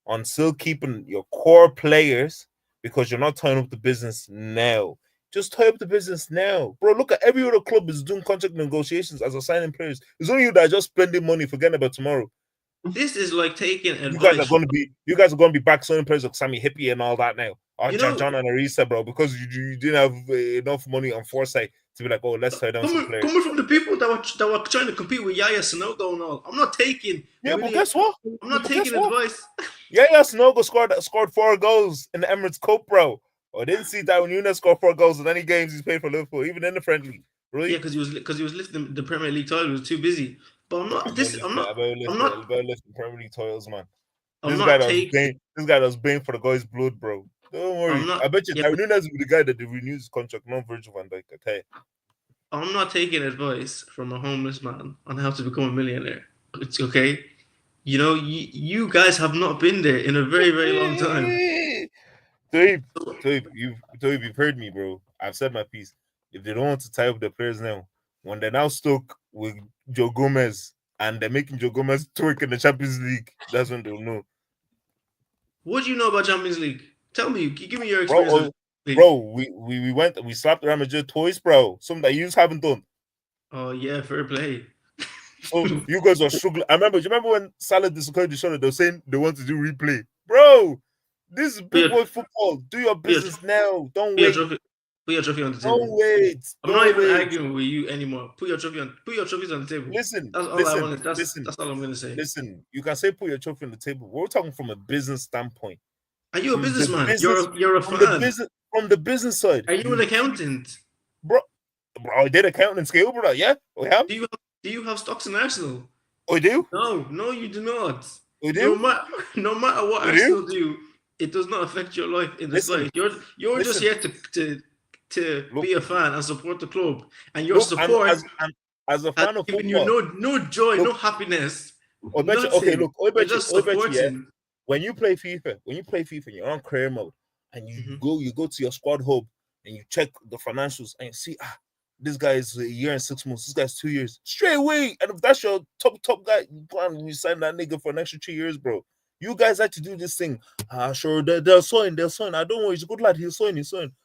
on still keeping your core players because you're not tying up the business now. Just tie up the business now, bro. Look at every other club is doing contract negotiations as a signing players. It's only you that are just spending money, forgetting about tomorrow. This is like taking You guys advice. are gonna be back signing players like Sammy Hippie and all that now. Or You know- John and Arisa, bro, because you didn't have enough money on foresight to be like, oh, let's tie down some players. Coming from the people that were trying to compete with Yaya Sanogo and all, I'm not taking. Yeah, but guess what? I'm not taking advice. Yeah, Snogo scored 4 goals in the Emirates Cup, bro. I didn't see that when Nunes scored 4 goals in any games he's played for Liverpool, even in the friendly. Really? Yeah, because he was lifting the Premier League title. He was too busy. But I'm not. About lifting Premier League titles, man. I'm This not guy taking. that was paying for the guy's blood, bro. Don't worry. I'm not- I bet you yeah, but- Nunes will be the guy that renews his contract, not Virgil van Dijk. Okay. I'm not taking advice from a homeless man on how to become a millionaire. It's okay. You know, you guys have not been there in a very, very long time. Dave, you've heard me, bro. I've said my piece. If they don't want to tie up the players now, when they're now stuck with Joe Gomez and they're making Joe Gomez twerk in the Champions League, that's when they'll know. What do you know about Champions League? Tell me. Give me your experience. Bro, we slapped Real Madrid twice, bro. Something that you haven't done. Oh yeah, fair play. So you guys are struggling. Do you remember when Salah disappointed each other? They were saying they want to do replay, bro. This is big boy football. Do your business now. Don't wait. Put your trophy on the table. Don't wait. I'm not even arguing with you anymore. Put your trophies on the table. Listen, that's all I wanted. That's all I'm gonna say. Listen, you can say put your trophy on the table. We're talking from a business standpoint. Are you a businessman? You're a fan. From the business side. Are you an accountant? Bro, I did accounting scale, brother. Yeah, we have. Do you have stocks in Arsenal? I do. No, you do not. I do. No matter what Arsenal do, it does not affect your life in the slightest. You're just here to be a fan and support the club, and your support as a fan of football, you no joy, no happiness. I bet you, when you play FIFA, you're on career mode, and you go to your squad hub and you check the financials and you see this guy is a year and 6 months, this guy's 2 years straight away, and if that's your top guy, you go and you sign that nigga for an extra 2 years, bro. You guys like to do this thing. Sure, they'll sign. I don't know. He's a good lad. He'll sign.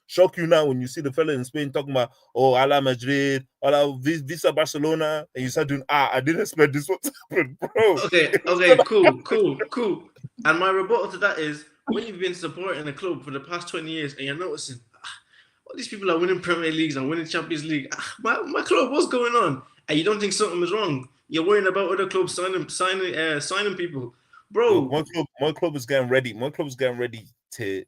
Shock you now when you see the fella in Spain talking about, Ala Madrid, Ala Visa Barcelona, and you start doing, I didn't expect this one to happen, bro. Okay, cool. And my rebuttal to that is, when you've been supporting a club for the past 20 years and you're noticing, all these people are winning Premier Leagues and winning Champions League. My club, what's going on? And you don't think something is wrong. You're worrying about other clubs signing people. Bro, my club is getting ready. My club is getting ready to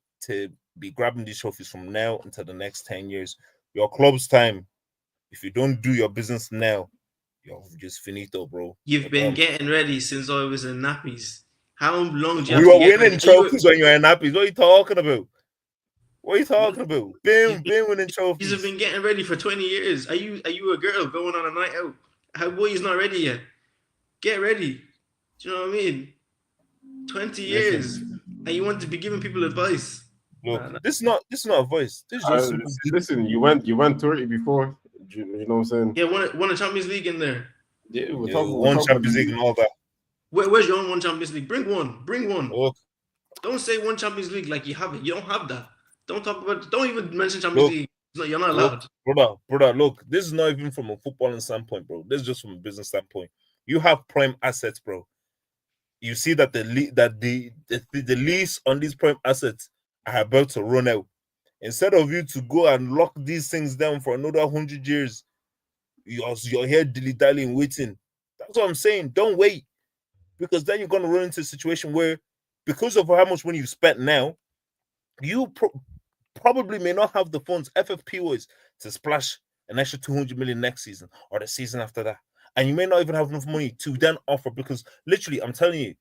be grabbing these trophies from now until the next 10 years. Your club's time, if you don't do your business now, you're just finito, bro. You've been getting ready since I was in nappies. How long do you have to get winning trophies when you're in nappies? What are you talking about? Been winning trophies. You've been getting ready for 20 years. Are you a girl going on a night out? How boy is not ready yet? Get ready. Do you know what I mean? 20 years, and you want to be giving people advice. Look, this is not advice. This is just listen. You went 30 before. You know what I'm saying? Yeah, won a Champions League in there. Yeah, one Champions League and all that. Where's your own one Champions League? Bring one. Look. Don't say one Champions League like you have it. You don't have that. Don't talk about. Don't even mention Champions League. No, you're not allowed. Brother, look, this is not even from a footballing standpoint, bro. This is just from a business standpoint. You have prime assets, bro. You see that the lease on these prime assets are about to run out. Instead of you to go and lock these things down for another 100 years, you're here dilly-dallying, waiting. That's what I'm saying. Don't wait. Because then you're going to run into a situation where, because of how much money you've spent now, you probably may not have the funds, FFP-wise, to splash an extra 200 million next season or the season after that. And you may not even have enough money to then offer, because literally, I'm telling you,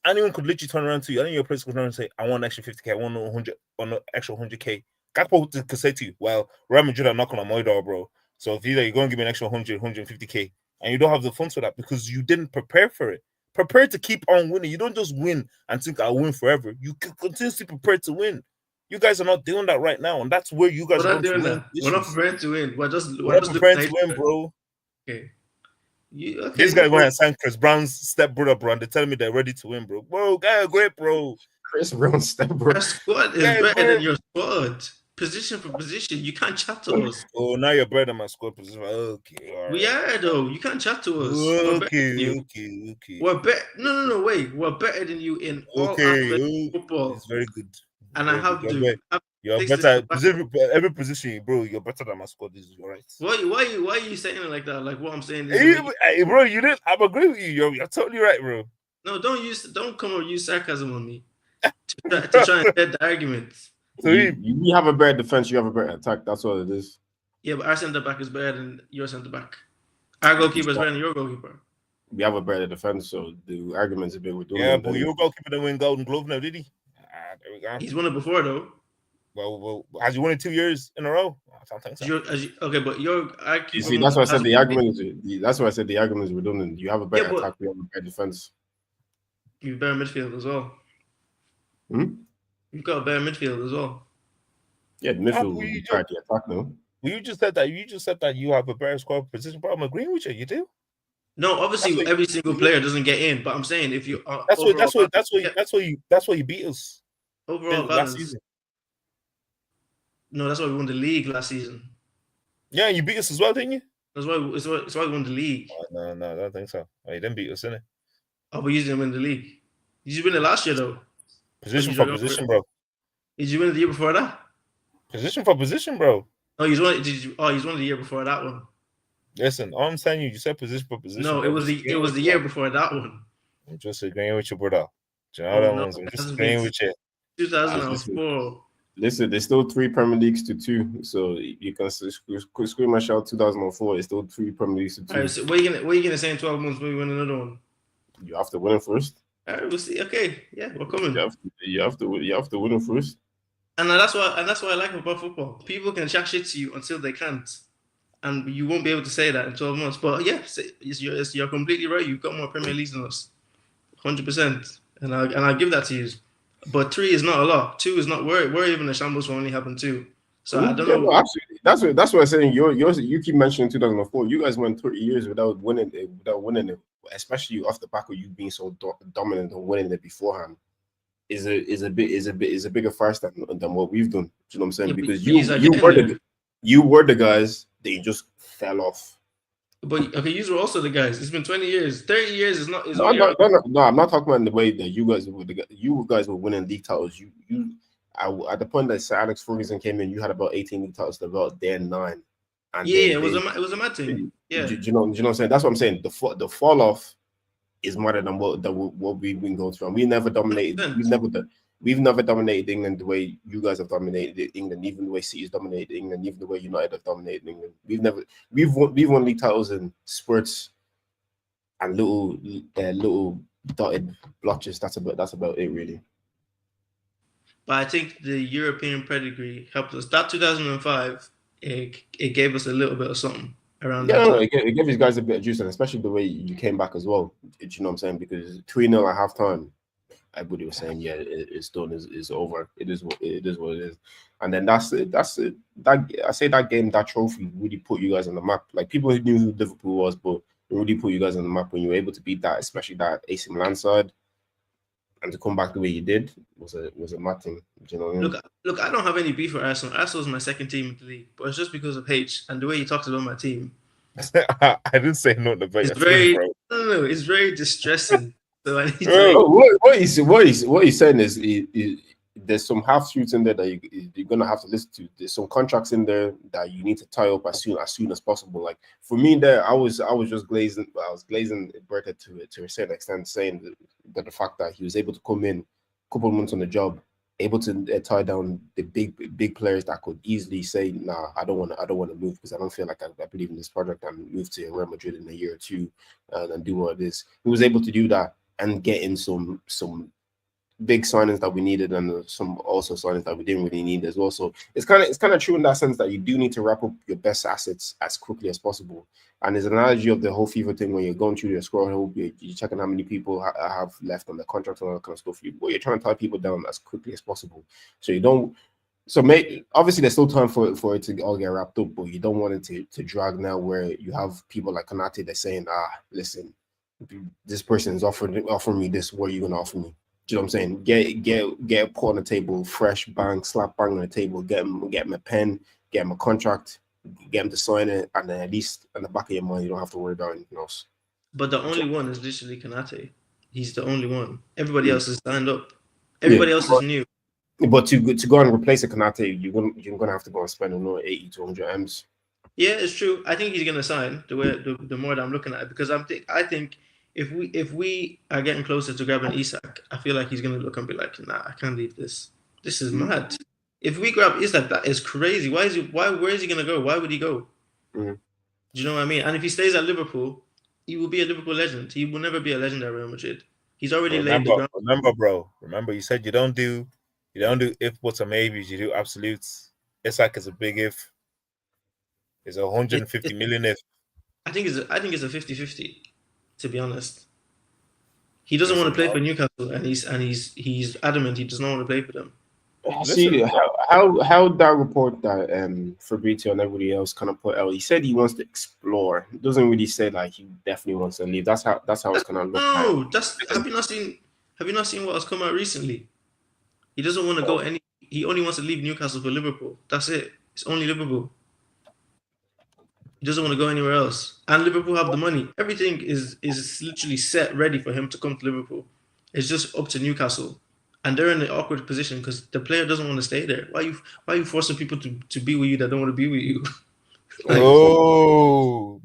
anyone could literally turn around to you. Any of your players could turn around and say, I want an extra 50K, I want 100, on an extra 100K. Gakpo could say to you, well, Real Madrid are knocking on my door, bro. So if you're going to give me an extra 100, 150K, and you don't have the funds for that because you didn't prepare for it. Prepare to keep on winning. You don't just win and think I'll win forever. You can continuously prepare to win. You guys are not doing that right now, and that's where you guys are doing that. We're not preparing to win. We're just preparing to win, bro. Okay. These guys going to sign Chris Brown's stepbrother, bro, and they're telling me they're ready to win, bro. Bro, guys, great, bro. Chris Brown's stepbrother. Your squad is better than your squad. Position for position, you can't chat to us. Oh, now you're better than my squad position. Okay, all right. We are though. You can't chat to us. Okay. We're better. No, wait. We're better than you in all aspects of football. It's very good. And I have to. You're better. Every position, bro. You're better than my squad. This is all right. Why are you saying it like that? Like what I'm saying. Hey, bro, you didn't. I'm agreeing with you. You're totally right, bro. No, don't come and use sarcasm on me to try and get the argument. So you have a better defense. You have a better attack. That's what it is. Yeah, but our centre back is better than your centre back. Our goalkeeper is better than your goalkeeper. We have a better defense, so the argument's a bit with. Yeah, but your goalkeeper didn't win Golden Glove now, did he? There we go. He's won it before, though. Well, has he won it 2 years in a row? I don't think so. Okay, but your you see, that's why I said the argument is. That's why I said the argument is redundant. You have a better attack. We have a better defense. You've better midfield as well. You've got a better midfield as well. Yeah, the midfield will try to attack now. Well, you just said that you have a better squad position, but I'm agreeing with you. You do. No, obviously every single player doesn't get in, but I'm saying if you that's why you beat us. Overall balance. Last season. No, that's why we won the league last season. Yeah, you beat us as well, didn't you? That's why we won the league. Oh, no, I don't think so. Oh, you didn't beat us, innit? Oh, but you didn't win the league. Did you win it last year though? Position for position, bro. Did you win it the year before that? Position for position, bro. Oh, he's won. He's won the year before that one. Listen, all I'm saying, you said position for position. No, it was the year before that one. I'm just agreeing with you, brother. Do you know that ones? I'm just agreeing with you. 2004. Listen, there's still 3 Premier Leagues to 2, so you can scream my shout. 2004 is still 3 Premier Leagues to 2. Right, so what are you gonna say in 12 months when we win another one? You have to win it first. All right, we'll see. Okay, yeah, we're coming. You have to win it first. And that's what I like about football. People can chat shit to you until they can't, and you won't be able to say that in 12 months. But yeah, you're completely right. You've got more Premier Leagues than us, 100%, and I'll give that to you. But 3 is not a lot. 2 is not. We're even a shambles for only having 2. So I don't know. No, absolutely. That's what I'm saying. You keep mentioning 2004. You guys went 30 years without winning it, especially off the back of you being so dominant and winning it beforehand. Is a bigger farce than what we've done. You know what I'm saying? Because you were the guys that you just fell off. But okay, you were also the guys. It's been 20 years. 30 years is not. No, I'm not talking about in the way that you guys were winning league titles. At the point that Sir Alex Ferguson came in, you had about 18 league titles to about then 9. And it was a mad thing. Yeah. Do you know what I'm saying? That's what I'm saying. The fall off is more than what we've been going through. And we never dominated. We've never dominated England the way you guys have dominated England, even the way City's dominated England, even the way United have dominated England. We've won league titles in spurts and little dotted blotches. That's about it, really. But I think the European pedigree helped us. That 2005, it gave us a little bit of something around that. Yeah, it gave these guys a bit of juice, and especially the way you came back as well. Do you know what I'm saying? Because 3-0 at halftime, everybody was saying, yeah, it's done, it's over. It is what it is. And then that's it. I say that game, that trophy really put you guys on the map. Like, people who knew who Liverpool was, but it really put you guys on the map when you were able to beat that, especially that AC Milan side. and to come back the way you did was a mad thing. Do you know what I mean? Look, I don't have any beef with Arsenal. Arsenal's my second team in the league, but it's just because of H and the way he talks about my team. I didn't say nothing about It's your very team, bro. no, it's very distressing. So I need to Bro, What he's saying is there's some half truths in there that you're gonna have to listen to. There's some contracts in there that you need to tie up as soon as possible. Like for me, there I was just glazing. I was glazing Bertha to a certain extent, saying that the fact that he was able to come in a couple of months on the job, able to tie down the big players that could easily say, "Nah, I don't want to move because I don't feel like I believe in this project and move to Real Madrid in a year or two and do what it is." He was able to do that and get in some big signings that we needed and some also signings that we didn't really need as well. So it's kind of true in that sense that you do need to wrap up your best assets as quickly as possible. And there's an analogy of the whole FIFA thing when you're going through your score, you're checking how many people have left on the contract and all that kind of stuff. You're trying to tie people down as quickly as possible. So you don't. So obviously there's still time for it to all get wrapped up, but you don't want it to drag now where you have people like Konate that's saying, listen, this person is offering me this. What are you gonna offer me? Do you know what I'm saying? Get a put on the table, fresh slap bang on the table, get him a pen, get him a contract, get him to sign it, and then at least in the back of your mind, you don't have to worry about anything else. But the only one is literally Konate. He's the only one. Everybody else is signed up. Everybody else is new. But to go and replace a Konate, you're gonna have to go and spend another 80 to 100 M's. Yeah, it's true. I think he's gonna sign the more that I'm looking at it because I think if we are getting closer to grabbing Isak, I feel like he's gonna look and be like, nah, I can't leave this. This is mad. If we grab Isak, that is crazy. Where is he gonna go? Why would he go? Do you know what I mean? And if he stays at Liverpool, he will be a Liverpool legend. He will never be a legend at Real Madrid. He's already laid the ground. Remember, bro. Remember, you said you don't do if, buts, or maybes. You do absolutes. Isak is a big if. It's 150 million if. I think it's a 50-50. To be honest, he doesn't want to play for Newcastle, and he's adamant he does not want to play for them. See how that report that Fabrizio and everybody else kind of put out. He said he wants to explore. It doesn't really say like he definitely wants to leave. That's how it's kind of look. No, have you not seen what has come out recently? He doesn't want to go any. He only wants to leave Newcastle for Liverpool. That's it. It's only Liverpool. He doesn't want to go anywhere else. And Liverpool have the money. Everything is literally set, ready for him to come to Liverpool. It's just up to Newcastle. And they're in an awkward position because the player doesn't want to stay there. Why are you forcing people to be with you that don't want to be with you? Now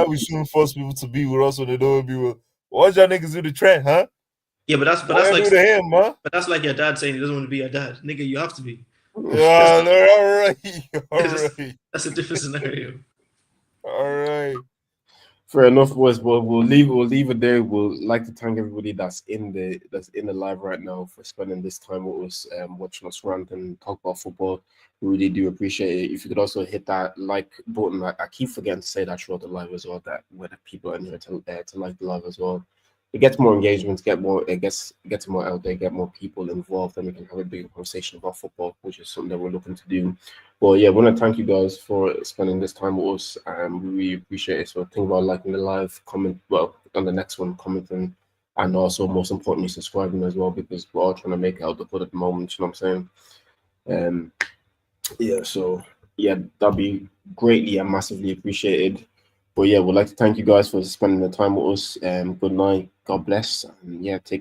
we shouldn't force people to be with us when they don't want to be with. Why'd y'all niggas do the trend, huh? Yeah, but that's like to him, huh? But that's like your dad saying he doesn't want to be your dad. Nigga, you have to be. Yeah, all right. That's a different scenario. All right. Fair enough, boys. But we'll leave it there. We'll like to thank everybody that's in the live right now for spending this time with us, watching us rant and talk about football. We really do appreciate it. If you could also hit that like button, I keep forgetting to say that throughout the live as well. That whether people are in here to like the live as well. It gets more engagements, gets more out there, get more people involved, and we can have a bigger conversation about football, which is something that we're looking to do. Well, yeah, I want to thank you guys for spending this time with us, and we really appreciate it. So think about liking the live, comment, well, on the next one, commenting, and also most importantly, subscribing as well, because we're all trying to make out the put at the moment. You know what I'm saying? Yeah. So yeah, that'd be greatly and massively appreciated. But yeah, we'd like to thank you guys for spending the time with us. Good night. God bless. And yeah, take care.